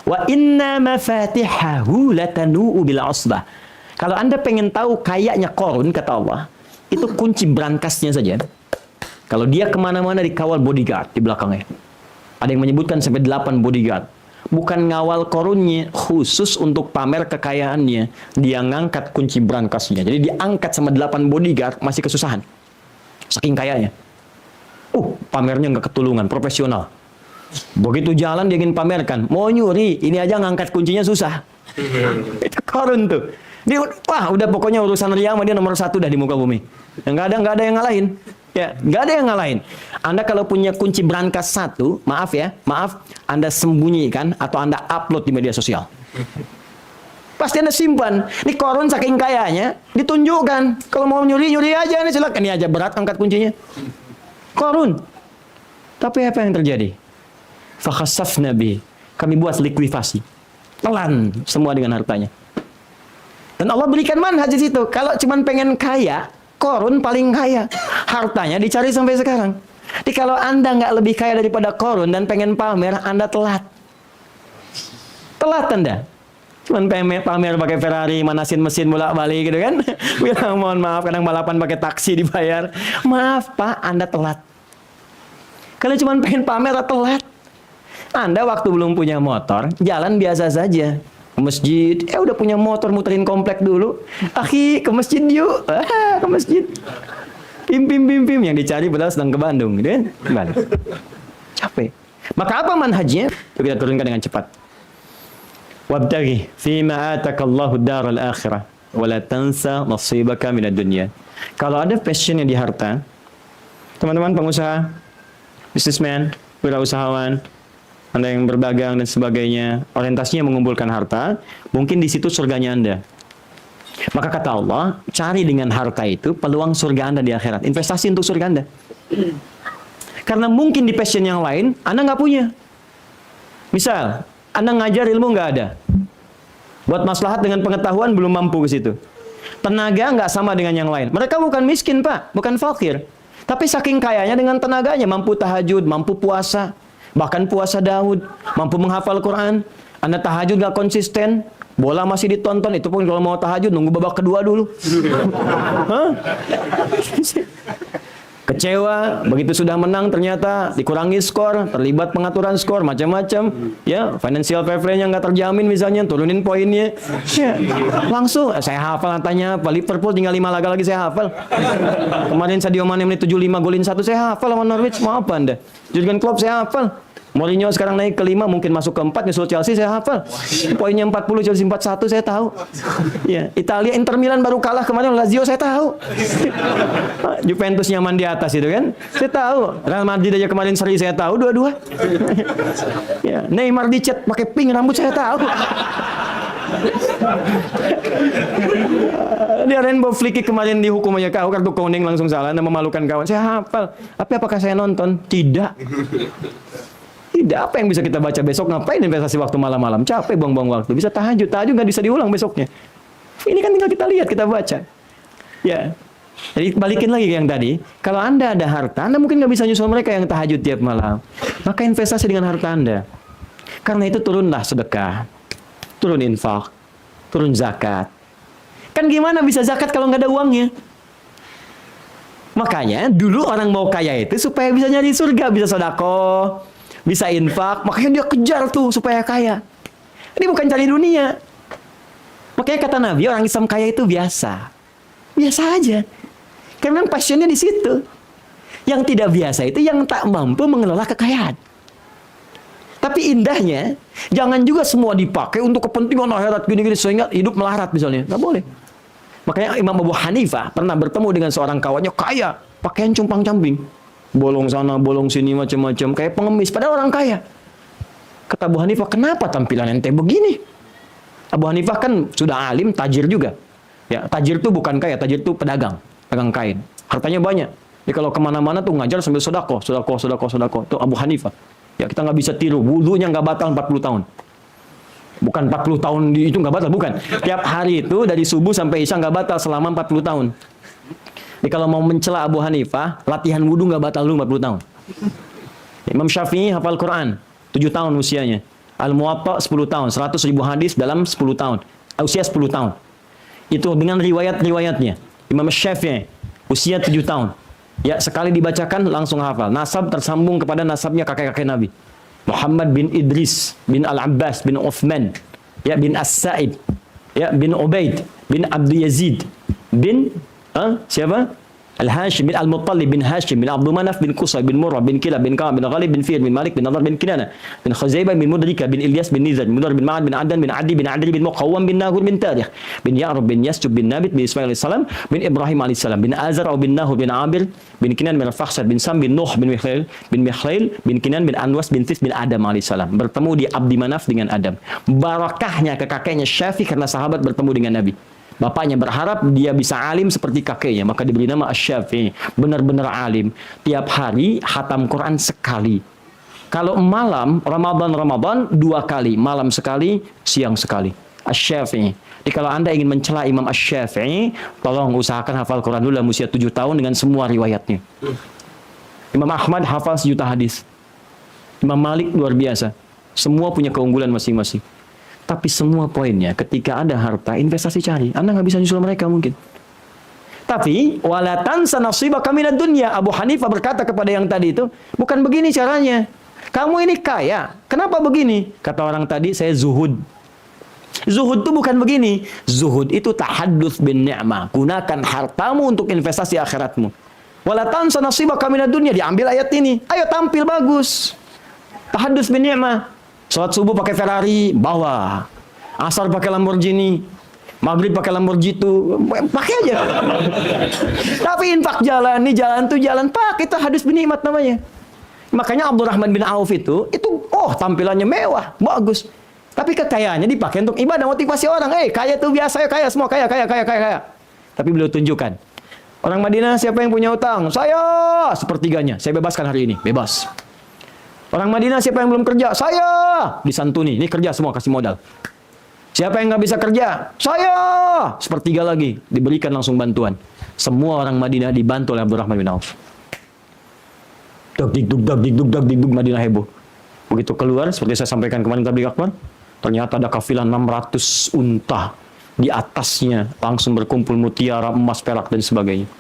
Wa inna mafatihahu latanu'u bil usbah. Kalau Anda pengen tahu kayaknya Qarun, kata Allah, itu kunci berangkasnya saja. Kalau dia kemana-mana dikawal bodyguard di belakangnya. Ada yang menyebutkan sampai 8 bodyguard. Bukan ngawal Qarunnya, khusus untuk pamer kekayaannya. Dia ngangkat kunci berangkasnya. Jadi diangkat sama 8 bodyguard, masih kesusahan. Saking kayanya. Pamernya nggak ketulungan, profesional. Begitu jalan dia ingin pamerkan. Mau nyuri, ini aja ngangkat kuncinya susah. Itu Qarun tuh. Dia, udah pokoknya urusan ria dia nomor 1 dah di muka bumi. Nggak ada yang ngalahin. Ya, nggak ada yang ngalahin. Anda kalau punya kunci berangkas 1, maaf, Anda sembunyikan atau Anda upload di media sosial. Pasti Anda simpan. Ini Qarun saking kayanya, ditunjukkan. Kalau mau nyuri aja, nih silakan. Ini aja berat angkat kuncinya. Qarun. Tapi apa yang terjadi? Fakhasafna bi. Kami buat likuidasi. Telan semua dengan hartanya. Dan Allah berikan manhaj di situ. Kalau cuman pengen kaya, Qarun paling kaya. Hartanya dicari sampai sekarang. Jadi kalau Anda nggak lebih kaya daripada Qarun dan pengen pamer, Anda telat. Telat Anda. Cuman pengen pamer pakai Ferrari, manasin mesin bolak-balik gitu kan. Bilang mohon maaf, kadang balapan pakai taksi dibayar. Maaf Pak, Anda telat. Kalau cuman pengen pamer, telat. Anda waktu belum punya motor, jalan biasa saja. Ke masjid, udah punya motor, muterin komplek dulu. Akhi, ke masjid yuk. Ke masjid. Pim. Yang dicari padahal sedang ke Bandung. Gitu kan? Kembali. Capek. Maka apa manhajnya? Itu kita turunkan dengan cepat. Wabtaghi fima atakallahu daral akhirah. Wala tansa nasibaka minad dunya. Kalau ada passionnya di harta, teman-teman pengusaha, businessman, wirausahawan, Anda yang berdagang dan sebagainya, orientasinya mengumpulkan harta, mungkin di situ surganya Anda. Maka kata Allah, cari dengan harta itu peluang surga Anda di akhirat. Investasi untuk surga Anda. Karena mungkin di passion yang lain, Anda nggak punya. Misal, Anda ngajar ilmu nggak ada. Buat maslahat dengan pengetahuan belum mampu ke situ. Tenaga nggak sama dengan yang lain. Mereka bukan miskin Pak, bukan fakir. Tapi saking kayanya dengan tenaganya, mampu tahajud, mampu puasa. Bahkan puasa Daud, mampu menghafal Quran. Anda tahajud gak konsisten, bola masih ditonton, itu pun kalau mau tahajud nunggu babak kedua dulu. Kecewa, begitu sudah menang ternyata dikurangi skor, terlibat pengaturan skor, macam-macam. Ya, financial fair play-nya nggak terjamin misalnya, turunin poinnya. Ya, langsung, saya hafal tanya, Liverpool tinggal 5 laga lagi saya hafal. Kemarin Sadio Mane menit 75 golin 1, saya hafal lawan Norwich, mau apa Anda? Jurgen Klopp saya hafal. Mourinho sekarang naik ke 5, mungkin masuk ke 4, nyusul Chelsea saya hafal. Poinnya 40, Chelsea 41 saya tahu. Ya, Italia Inter Milan baru kalah kemarin Lazio saya tahu. Juventus nyaman di atas itu kan. Saya tahu. Real Madrid aja kemarin seri saya tahu dua-dua. Ya, Neymar dicat pakai pink rambut saya tahu. Dia rainbow flick kemarin dihukum aja kau kartu kuning langsung salah dan memalukan kawan. Saya hafal. Tapi apakah saya nonton? Tidak. Tidak, apa yang bisa kita baca besok? Ngapain investasi waktu malam-malam? Capek buang-buang waktu. Bisa tahajud nggak bisa diulang besoknya. Ini kan tinggal kita lihat, kita baca. Ya, jadi balikin lagi ke yang tadi. Kalau Anda ada harta, Anda mungkin nggak bisa nyusul mereka yang tahajud tiap malam. Maka investasi dengan harta Anda. Karena itu turunlah sedekah, turun infak, turun zakat. Kan gimana bisa zakat kalau nggak ada uangnya? Makanya dulu orang mau kaya itu supaya bisa nyari surga, bisa sedekah, bisa infak, makanya dia kejar tuh supaya kaya. Ini bukan cari dunia. Makanya kata Nabi, orang Islam kaya itu biasa. Biasa aja. Karena memang passionnya di situ. Yang tidak biasa itu yang tak mampu mengelola kekayaan. Tapi indahnya, jangan juga semua dipakai untuk kepentingan akhirat gini-gini sehingga hidup melarat misalnya. Nggak boleh. Makanya Imam Abu Hanifah pernah bertemu dengan seorang kawannya kaya, pakaian compang-camping. Bolong sana, bolong sini, macam-macam. Kayak pengemis, padahal orang kaya. Kata Abu Hanifah, kenapa tampilan ente begini? Abu Hanifah kan sudah alim, tajir juga. Ya, tajir itu bukan kaya, tajir itu pedagang kain. Hartanya banyak. Jadi kalau kemana-mana tuh ngajar sambil sodako. Itu Abu Hanifah. Ya, kita nggak bisa tiru. Wudunya nggak batal 40 tahun. Bukan 40 tahun itu nggak batal, bukan. Tiap hari itu dari subuh sampai isya nggak batal selama 40 tahun. Jadi kalau mau mencela Abu Hanifah, latihan wudu nggak batal dulu 40 tahun. Imam Syafi'i hafal Quran 7 tahun usianya. Al-Muwatta 10 tahun, 100.000 hadis dalam 10 tahun. Usia 10 tahun. Itu dengan riwayat-riwayatnya. Imam Syafi'i usia 7 tahun. Ya, sekali dibacakan langsung hafal. Nasab tersambung kepada nasabnya kakek-kakek Nabi. Muhammad bin Idris, bin Al-Abbas, bin Uthman, ya, bin As-Sa'id, ya, bin Ubaid, bin Abdul Yazid, bin siapa? Al-Hashim bin Al-Muttalib bin Hashim bin Abdul Manaf bin Qusay bin Murrah bin Kilab bin Ka'ab bin Ghalib bin Fir bin Malik bin Nadar bin Kinana bin Khuzaibah bin Mudrika bin Ilyas bin Nizar bin Mudar bin Ma'ad bin Adan bin Adi bin Adri bin Muqawwam bin Nahur bin Tarikh bin Ya'rub bin Yasjub bin Nabit bin Ismail AS bin Ibrahim AS bin Azar bin Nahur bin Abir bin Kinan bin Al-Fakhsar bin Sam bin Nuh bin Mikhail bin Kinan bin Anwas bin Tis bin Adam AS bertemu di Abdi Manaf dengan Adam. Barakahnya ke kakeknya Syafi'i karena sahabat bertemu dengan Nabi. Bapaknya berharap dia bisa alim seperti kakeknya, maka diberi nama Asy-Syafi'i. Benar-benar alim. Tiap hari hatam Quran sekali. Kalau malam, Ramadan 2 kali. Malam sekali, siang sekali. Asy-Syafi'i. Jadi kalau Anda ingin mencela Imam Asy-Syafi'i, tolong usahakan hafal Quran dulu dalam usia 7 tahun dengan semua riwayatnya. Imam Ahmad hafal 1 juta hadis. Imam Malik luar biasa. Semua punya keunggulan masing-masing. Tapi semua poinnya, ketika ada harta, investasi cari. Anda nggak bisa nyusul mereka mungkin. Tapi, wala tansa nasibaka minad dunya. Abu Hanifah berkata kepada yang tadi itu, bukan begini caranya. Kamu ini kaya. Kenapa begini? Kata orang tadi, saya zuhud. Zuhud itu bukan begini. Zuhud itu tahadduts bin ni'mah. Gunakan hartamu untuk investasi akhiratmu. Wala tansa nasibaka minad dunya. Diambil ayat ini. Ayo tampil bagus. Tahadduts bin ni'mah. Salat subuh pakai Ferrari, bawa. Asar pakai Lamborghini. Maghrib pakai Lamborghini, pakai aja. Tapi infak jalan tuh jalan, pakai itu hadis bin nikmat namanya. Makanya Abdurrahman bin Auf itu tampilannya mewah, bagus. Tapi kekayaannya dipakai untuk ibadah, motivasi orang. Kaya tuh biasa ya, kaya semua, kaya. Tapi beliau tunjukkan. Orang Madinah siapa yang punya utang? Saya, sepertiganya. Saya bebaskan hari ini, bebas. Orang Madinah siapa yang belum kerja? Saya! Disantuni. Ini kerja semua, kasih modal. Siapa yang nggak bisa kerja? Saya! Sepertiga lagi. Diberikan langsung bantuan. Semua orang Madinah dibantu oleh Abdurrahman bin Auf. Dagdikduk, Madinah heboh. Begitu keluar, seperti saya sampaikan kemarin tabligh akbar, ternyata ada kafilah 600 unta. Di atasnya langsung berkumpul mutiara, emas, perak, dan sebagainya.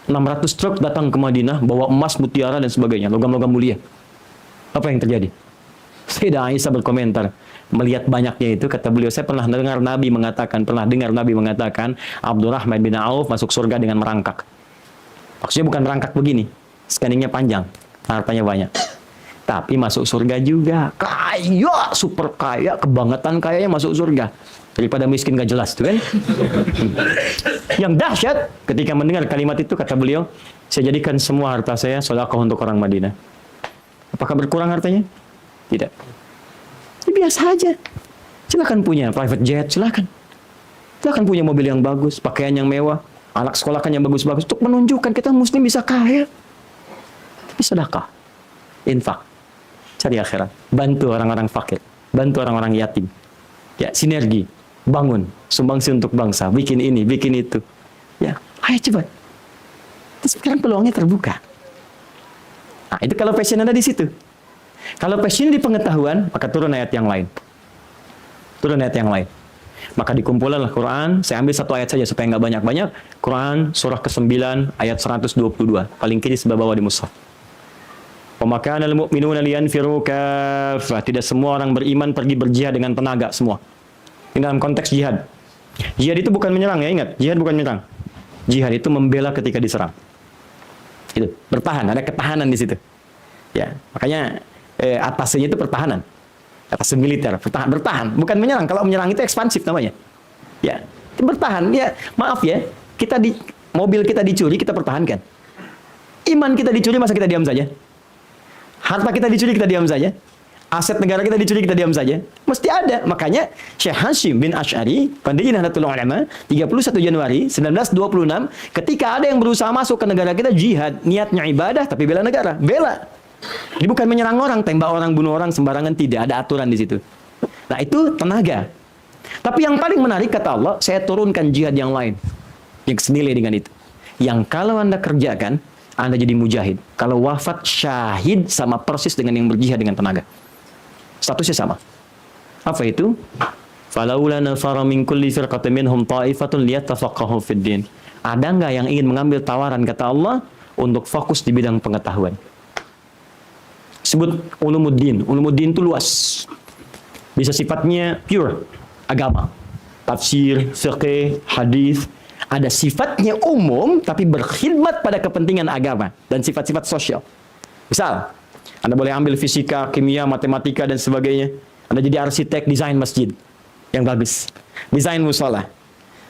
600 truk datang ke Madinah, bawa emas, mutiara, dan sebagainya. Logam-logam mulia. Apa yang terjadi? Sayyidah Aisyah berkomentar, melihat banyaknya itu, kata beliau, saya pernah dengar Nabi mengatakan, Abdurrahman bin Auf masuk surga dengan merangkak. Maksudnya bukan merangkak begini, scanningnya panjang, hartanya banyak. Tapi masuk surga juga, kaya, super kaya, kebangetan kayanya masuk surga. Daripada miskin gak jelas tuh kan. Yang dahsyat, ketika mendengar kalimat itu, kata beliau, saya jadikan semua harta saya sedekah untuk orang Madinah. Apakah berkurang hartanya? Tidak. Ya, biasa aja. Silakan punya private jet, silakan. Silakan punya mobil yang bagus, pakaian yang mewah, anak sekolah kan yang bagus-bagus, untuk menunjukkan kita muslim bisa kaya. Tapi sedekah, infak, cari akhirat, bantu orang-orang fakir, bantu orang-orang yatim. Ya, sinergi, bangun, sumbangsi untuk bangsa, bikin ini, bikin itu. Ya, ayo cepat. Terus sekarang peluangnya terbuka. Nah, itu kalau passion Anda di situ. Kalau passion di pengetahuan, maka turun ayat yang lain. Maka dikumpulkanlah Quran. Saya ambil satu ayat saja supaya nggak banyak-banyak. Quran surah ke-9 ayat 122. Paling kiri sebelah bawah di mushaf. Wa ma kana al-mu'minuna liyanfiru kaffah. Tidak semua orang beriman pergi berjihad dengan tenaga semua. Ini dalam konteks jihad. Jihad itu bukan menyerang ya, ingat. Jihad bukan menyerang. Jihad itu membela ketika diserang. Itu, bertahan, ada ketahanan di situ. Ya, makanya atasnya itu pertahanan. Atas militer, bertahan, bukan menyerang. Kalau menyerang itu ekspansif namanya. Ya, bertahan. Ya, maaf ya, mobil kita dicuri, kita pertahankan. Iman kita dicuri, masa kita diam saja? Harta kita dicuri, kita diam saja? Aset negara kita dicuri, kita diam saja. Mesti ada. Makanya Syekh Hashim bin Asy'ari, pendiri Nahdlatul Ulama, 31 Januari 1926, ketika ada yang berusaha masuk ke negara kita, jihad, niatnya ibadah tapi bela negara. Bela. Ini bukan menyerang orang, tembak orang, bunuh orang sembarangan, tidak ada aturan di situ. Nah, itu tenaga. Tapi yang paling menarik kata Allah, saya turunkan jihad yang lain yang senilai dengan itu. Yang kalau Anda kerjakan, Anda jadi mujahid. Kalau wafat syahid sama persis dengan yang berjihad dengan tenaga. Statusnya sama. Apa itu? Falaula nafara min kulli firqatin minhum ta'ifatun liyatafaqahu fid din. Ada enggak yang ingin mengambil tawaran kata Allah untuk fokus di bidang pengetahuan? Sebut ulumuddin. Ulumuddin itu luas. Bisa sifatnya pure, agama. Tafsir, fiqh, hadis. Ada sifatnya umum tapi berkhidmat pada kepentingan agama dan sifat-sifat sosial. Misal, Anda boleh ambil fisika, kimia, matematika, dan sebagainya. Anda jadi arsitek, desain masjid yang bagus. Desain musola.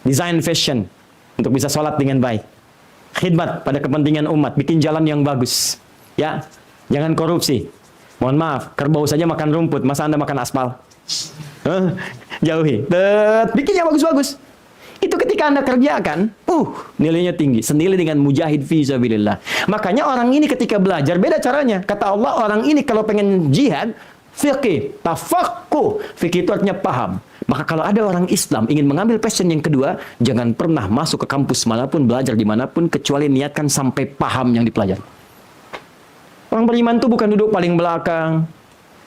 Desain fashion untuk bisa sholat dengan baik. Khidmat pada kepentingan umat. Bikin jalan yang bagus. Ya, jangan korupsi. Mohon maaf, kerbau saja makan rumput. Masa Anda makan aspal? Jauhi. Bikin yang bagus-bagus. Itu ketika Anda kerjakan, nilainya tinggi, senilai dengan mujahid fi sabilillah. Makanya orang ini ketika belajar beda caranya. Kata Allah, orang ini kalau pengen jihad, fiqih, tafaqquh. Fiqih itu artinya paham. Maka kalau ada orang Islam ingin mengambil passion yang kedua, jangan pernah masuk ke kampus manapun, belajar dimanapun, kecuali niatkan sampai paham yang dipelajari. Orang beriman itu bukan duduk paling belakang,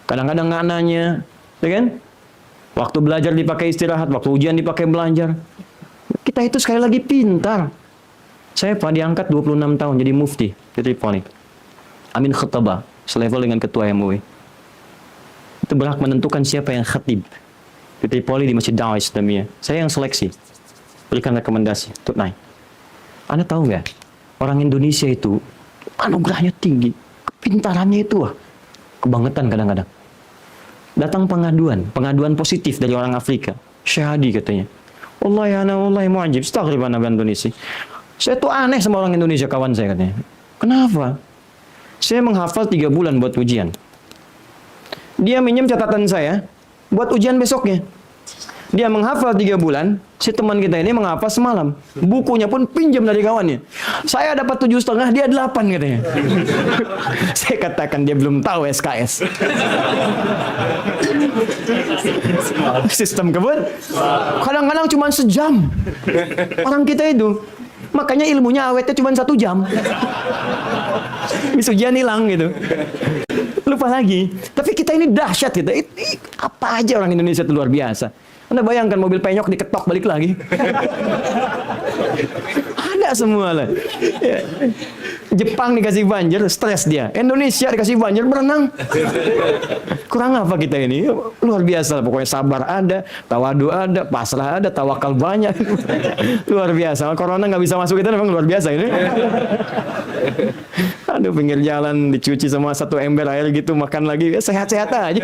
kadang-kadang nggak nanya, ya kan? Waktu belajar dipakai istirahat, waktu ujian dipakai belajar. Kita itu sekali lagi pintar. Saya Pak diangkat 26 tahun jadi mufti di Tripoli. Amin khutbah, selevel dengan ketua MUI. Itu berhak menentukan siapa yang khatib di Tripoli di Masjid Da'wah Islamiyah. Saya yang seleksi. Berikan rekomendasi untuk naik. Anda tahu nggak? Orang Indonesia itu anugerahnya tinggi. Kepintarannya itu kebangetan kadang-kadang. Datang pengaduan positif dari orang Afrika. Syahadi katanya. Wallahi ana wallahi mu'ajib, astaghfir ana Indonesia. Saya tuh aneh sama orang Indonesia, kawan saya katanya. Kenapa? Saya menghafal 3 bulan buat ujian. Dia minjem catatan saya buat ujian besoknya. Dia menghafal 3 bulan, si teman kita ini menghafal semalam. Bukunya pun pinjam dari kawannya. Saya dapat 7,5, dia 8 katanya. Saya katakan dia belum tahu SKS. Sistem kebun. Kadang-kadang cuma sejam. Orang kita itu. Makanya ilmunya awetnya cuma 1 jam. Habis ujian hilang gitu. Lupa lagi. Tapi kita ini dahsyat gitu. Apa aja orang Indonesia itu luar biasa. Anda bayangkan mobil penyok diketok balik lagi. Ada semua lah. Ya. Jepang dikasih banjir, stres dia. Indonesia dikasih banjir, berenang. Kurang apa kita ini? Luar biasa. Pokoknya sabar ada, tawadu ada, pasrah ada, tawakal banyak. Luar biasa. Corona nggak bisa masuk kita memang luar biasa ini. Aduh, pinggir jalan dicuci sama 1 ember air gitu, makan lagi, sehat-sehat aja.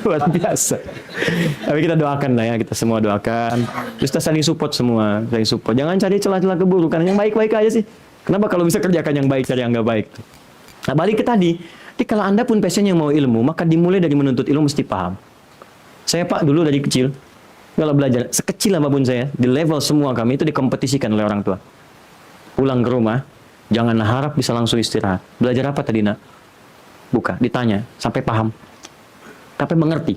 Luar biasa. Tapi kita doakan lah ya, kita semua doakan. Terus kita saling support semua, saling support. Jangan cari celah-celah keburukan, yang baik-baik aja sih. Kenapa kalau bisa kerjakan yang baik, cari yang nggak baik? Nah, balik ke tadi. Jadi kalau Anda pun passion yang mau ilmu, maka dimulai dari menuntut ilmu mesti paham. Saya Pak dulu dari kecil, kalau belajar, sekecil apapun saya, di level semua kami itu dikompetisikan oleh orang tua. Pulang ke rumah, jangan harap bisa langsung istirahat. Belajar apa tadi nak? Buka, ditanya, sampai paham. Sampai mengerti.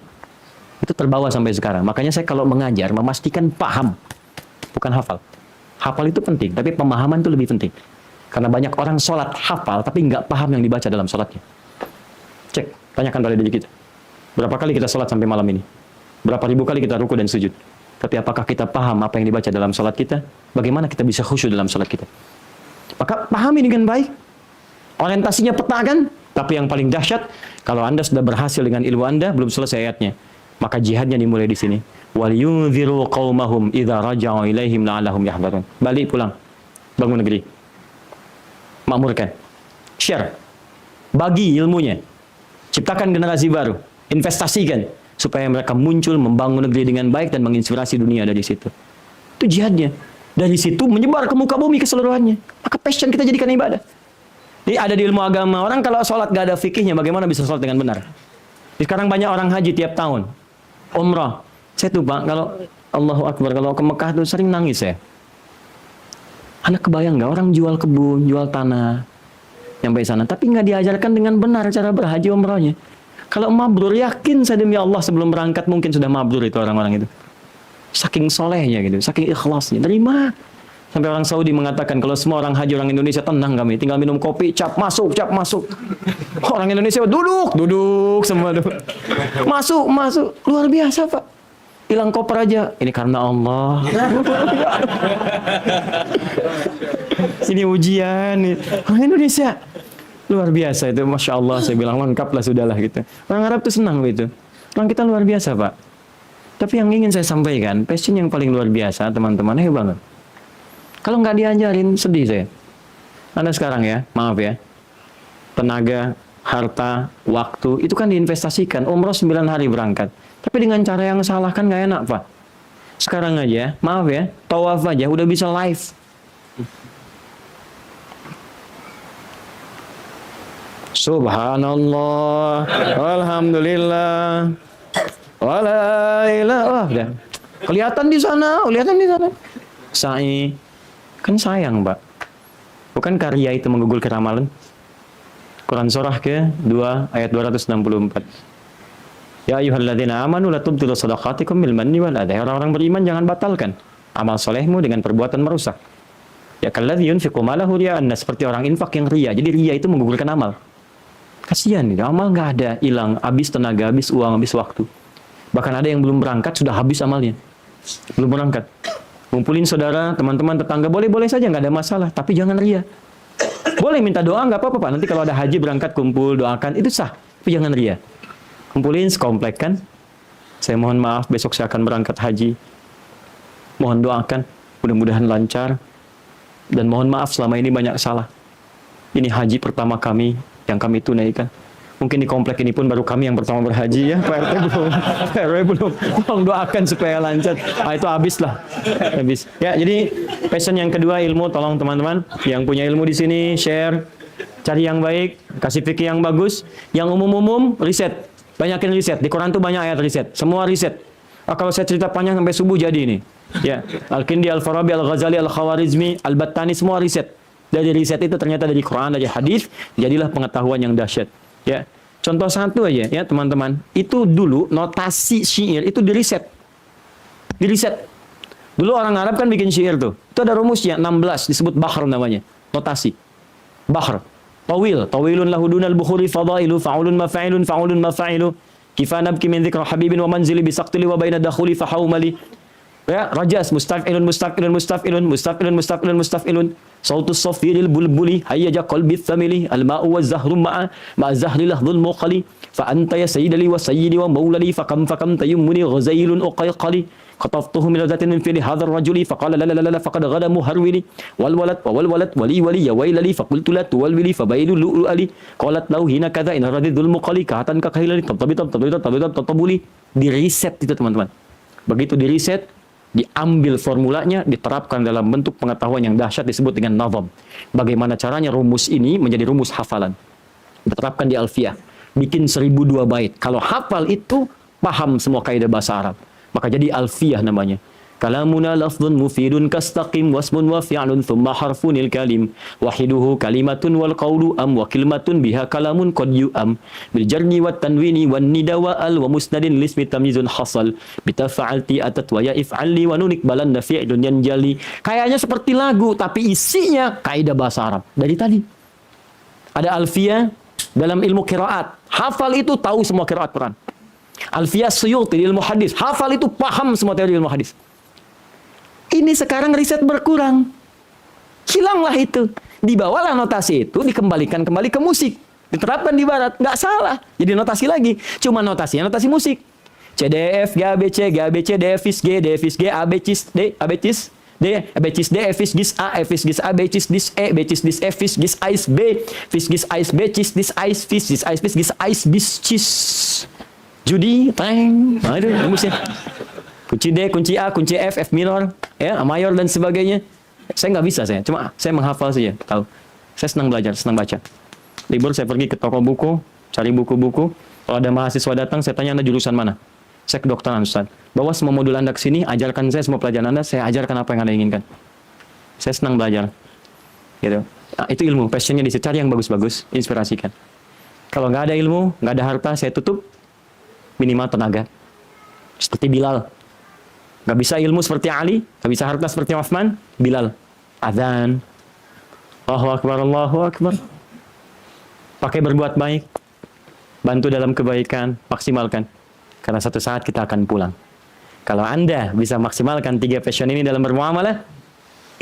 Itu terbawa sampai sekarang. Makanya saya kalau mengajar, memastikan paham. Bukan hafal. Hafal itu penting, tapi pemahaman itu lebih penting. Karena banyak orang sholat hafal, tapi nggak paham yang dibaca dalam sholatnya. Cek, tanyakan pada diri kita. Berapa kali kita sholat sampai malam ini? Berapa ribu kali kita ruku dan sujud? Tapi apakah kita paham apa yang dibaca dalam sholat kita? Bagaimana kita bisa khusyuk dalam sholat kita? Maka pahami dengan baik. Orientasinya peta kan? Tapi yang paling dahsyat, kalau Anda sudah berhasil dengan ilmu Anda, belum selesai ayatnya. Maka jihadnya dimulai di sini. وَلْيُنذِرُوا قَوْمَهُمْ إِذَا رَجَعُوا إِلَيْهِمْ لَعَلَّهُمْ يَحْذَرُونَ. Balik pulang. Bangun negeri. Makmurkan. Share. Bagi ilmunya. Ciptakan generasi baru. Investasikan. Supaya mereka muncul, membangun negeri dengan baik dan menginspirasi dunia dari situ. Itu jihadnya. Dari situ menyebar ke muka bumi keseluruhannya. Maka passion kita jadikan ibadah. Ini ada di ilmu agama. Orang kalau sholat gak ada fikihnya, bagaimana bisa sholat dengan benar? Sekarang banyak orang haji tiap tahun. Umrah. Saya tuh Pak, kalau Allahu Akbar, kalau ke Mekah tuh sering nangis ya. Anda kebayang nggak orang jual kebun, jual tanah, sampai sana. Tapi nggak diajarkan dengan benar cara berhaji umrahnya. Kalau mabrur, yakin saya demi Allah sebelum berangkat mungkin sudah mabrur itu orang-orang itu. Saking solehnya gitu, saking ikhlasnya. Terima. Sampai orang Saudi mengatakan kalau semua orang haji orang Indonesia tenang kami, tinggal minum kopi, cap masuk, cap masuk. Orang Indonesia duduk, duduk semua duduk. Masuk, masuk. Luar biasa Pak. Hilang koper aja. Ini karena Allah. Ini ujian nih. Orang Indonesia. Luar biasa itu. Masya Allah. Saya bilang lengkap lah sudahlah gitu. Orang Arab tuh senang gitu. Orang kita luar biasa Pak. Tapi yang ingin saya sampaikan, passion yang paling luar biasa teman-teman, hebat banget. Kalau nggak diajarin, sedih saya. Anda sekarang ya, maaf ya. Tenaga, harta, waktu, itu kan diinvestasikan. Umroh 9 hari berangkat. Tapi dengan cara yang salah kan nggak enak Pak. Sekarang aja, maaf ya, tawaf aja udah bisa live. Subhanallah, alhamdulillah, wala ilaha. Udah. Kelihatan di sana, kelihatan di sana. Sa'i, kan sayang Pak. Bukan karya itu menggugurkan amalan. Quran surah ke-2 ayat 264. Ya ayyuhalladzina amanu la tubtilu shadaqatikum bil manni wal adha. Orang-orang beriman jangan batalkan amal solehmu dengan perbuatan merusak. Ya kalladzi yunfiqu malahu riya'an, seperti orang infak yang ria. Jadi ria itu menggugurkan amal. Kasihan nih, amal nggak ada, hilang, habis tenaga, habis uang, habis waktu. Bahkan ada yang belum berangkat sudah habis amalnya. Belum berangkat. Ngumpulin saudara, teman-teman, tetangga, boleh-boleh saja, nggak ada masalah, tapi jangan ria. Boleh minta doa, nggak apa-apa Pak. Nanti kalau ada haji berangkat kumpul, doakan, itu sah, tapi jangan ria. Kumpulin sekomplek kan. Saya mohon maaf, besok saya akan berangkat haji. Mohon doakan, mudah-mudahan lancar. Dan mohon maaf selama ini banyak salah. Ini haji pertama kami yang kami tunaikan. Mungkin di komplek ini pun baru kami yang pertama berhaji ya. Pak RT belum. Pak RW belum. Tolong doakan supaya lancar. Ah, itu habis lah. Habis. Ya, jadi passion yang kedua ilmu. Tolong teman-teman yang punya ilmu di sini share. Cari yang baik, kasih fikih yang bagus. Yang umum-umum riset. Banyakin riset. Di Quran tuh banyak ayat riset. Semua riset. Kalau saya cerita panjang sampai subuh jadi ini. Ya, Al-Kindi, Al-Farabi, Al-Ghazali, Al-Khawarizmi, Al-Battani, semua riset. Dari riset itu ternyata dari Quran, dari hadis, jadilah pengetahuan yang dahsyat. Ya, contoh satu aja ya teman-teman. Itu dulu notasi syair itu diriset. Diriset. Dulu orang Arab kan bikin syair tuh. Itu ada rumusnya 16 disebut bahr namanya. Notasi. Bahr. Tawil, tawilun lahu dunal bukhuri fadailu fa'ulun mafa'ilun fa'ulun mafa'ilu kifanabki min dzikra habibin wa manzili bisaqtili wa baina dakhuli fahaumali. Ya, rajas mustaf'ilun mustaf'ilun mustaf'ilun mustaf'ilun mustaf'ilun mustaf'ilun sautus safiril bulbuli hayya qalbi thamili al-ma'u wa zahru ma'a zahri lahdhul muqali fa anta ya sayyidali wa sayyidi wa maulali fakam tayammuni ghazailun uqayqali qataftuhu min ladatin min fili hadzal rajuli faqala la la la faqad ghada muharwili wal walad wali ya wailali faqultu la tuwalwili fabailu lu'ali qalat lau hina kadza in radidul muqali kahatan ka kailali tatabuli. Di riset itu teman-teman. Begitu di riset, diambil formulanya, diterapkan dalam bentuk pengetahuan yang dahsyat disebut dengan nazam. Bagaimana caranya rumus ini menjadi rumus hafalan. Diterapkan di Alfiyah. Bikin 1002 bait. Kalau hafal itu, paham semua kaidah bahasa Arab. Maka jadi Alfiyah namanya. Kalamuna lafdhun mufidun kastaqim wasmun wa fi'lun thumma harfunil kalim wahiduhu kalimatun wal qawlu am wa kalimatun biha kalamun qad yu'am bil jarni wat tanwini wan nida wa al wa musnadin lismi tamyizun hasal bitafa'alti atat wa ya if'alli wa nunik balan nafi'un yanjali. Kayaknya seperti lagu tapi isinya kaidah bahasa Arab. Dari tadi ada Alfiyah dalam ilmu qiraat. Hafal itu tahu semua qiraat Quran. Alfiyah Suyuti ilmu hadis. Hafal itu paham semua teori ilmu hadis. Ini sekarang riset berkurang. Hilanglah itu. Dibawalah notasi itu, dikembalikan kembali ke musik. Diterapkan di barat. Nggak salah. Jadi notasi lagi. Cuma notasinya notasi musik. C, D, F, G, A, B, C, G, A, B, C, D, F, G, D, F, G, A, B, C, D, A, B, C, D, A, B, C, D, F, G, A, F, G, A, B, C, D, E, B, C, D, F, G, A, B, F, G, A, B, C, D, A, F, G, A, B, C, judi, tang. Nah, itu rumusnya. Kunci D, kunci A, kunci F, F minor, ya, mayor dan sebagainya. Saya nggak bisa cuma saya menghafal saja, tahu. Saya senang belajar, senang baca. Libur saya pergi ke toko buku, cari buku-buku. Kalau ada mahasiswa datang, saya tanya, Anda jurusan mana? Saya kedokteran, Ustaz. Bawa semua modul Anda ke sini, ajarkan saya semua pelajaran Anda, saya ajarkan apa yang Anda inginkan. Saya senang belajar. Gitu. Nah, itu ilmu, passionnya di situ. Cari yang bagus-bagus, inspirasikan. Kalau nggak ada ilmu, nggak ada harta, saya tutup minimal tenaga. Seperti Bilal. Nggak bisa ilmu seperti Ali, nggak bisa harta seperti Uthman, Bilal. Adzan. Allahu Akbar, Allahu Akbar. Pakai berbuat baik. Bantu dalam kebaikan, maksimalkan. Karena satu saat kita akan pulang. Kalau Anda bisa maksimalkan 3 passion ini dalam bermuamalah,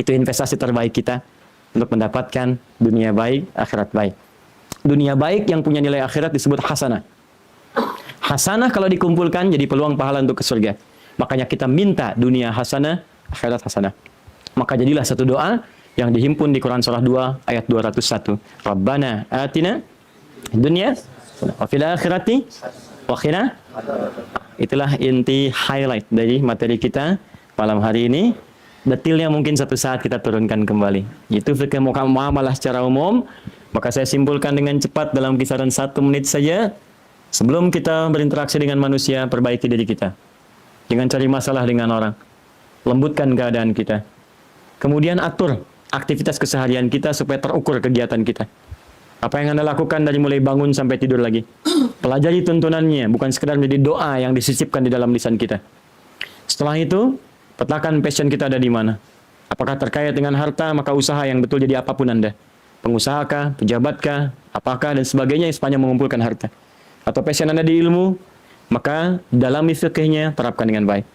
itu investasi terbaik kita untuk mendapatkan dunia baik, akhirat baik. Dunia baik yang punya nilai akhirat disebut hasanah. Hasanah kalau dikumpulkan jadi peluang pahala untuk ke surga. Makanya kita minta dunia hasanah, akhirat hasanah. Maka jadilah satu doa yang dihimpun di Quran surah 2 ayat 201. Rabbana atina dunya wa fil akhirati wa qina. Itulah inti highlight dari materi kita malam hari ini. Detailnya mungkin satu saat kita turunkan kembali. Itu fikih muamalah secara umum. Maka saya simpulkan dengan cepat dalam kisaran 1 menit saja. Sebelum kita berinteraksi dengan manusia, perbaiki diri kita. Jangan cari masalah dengan orang. Lembutkan keadaan kita. Kemudian atur aktivitas keseharian kita supaya terukur kegiatan kita. Apa yang Anda lakukan dari mulai bangun sampai tidur lagi. Pelajari tuntunannya, bukan sekedar menjadi doa yang disisipkan di dalam lisan kita. Setelah itu, petakan passion kita ada di mana. Apakah terkait dengan harta, maka usaha yang betul jadi apapun Anda. Pengusahakah, pejabatkah, apakah, dan sebagainya sepanjang mengumpulkan harta. Atau passion Anda di ilmu, maka dalami fikihnya, terapkan dengan baik.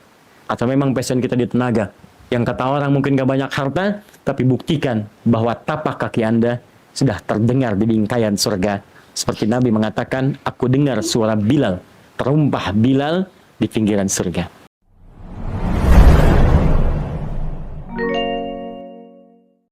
Atau memang passion kita di tenaga. Yang kata orang mungkin gak banyak harta, tapi buktikan bahwa tapak kaki Anda sudah terdengar di bingkaian surga. Seperti Nabi mengatakan, aku dengar suara Bilal, terumpah Bilal di pinggiran surga.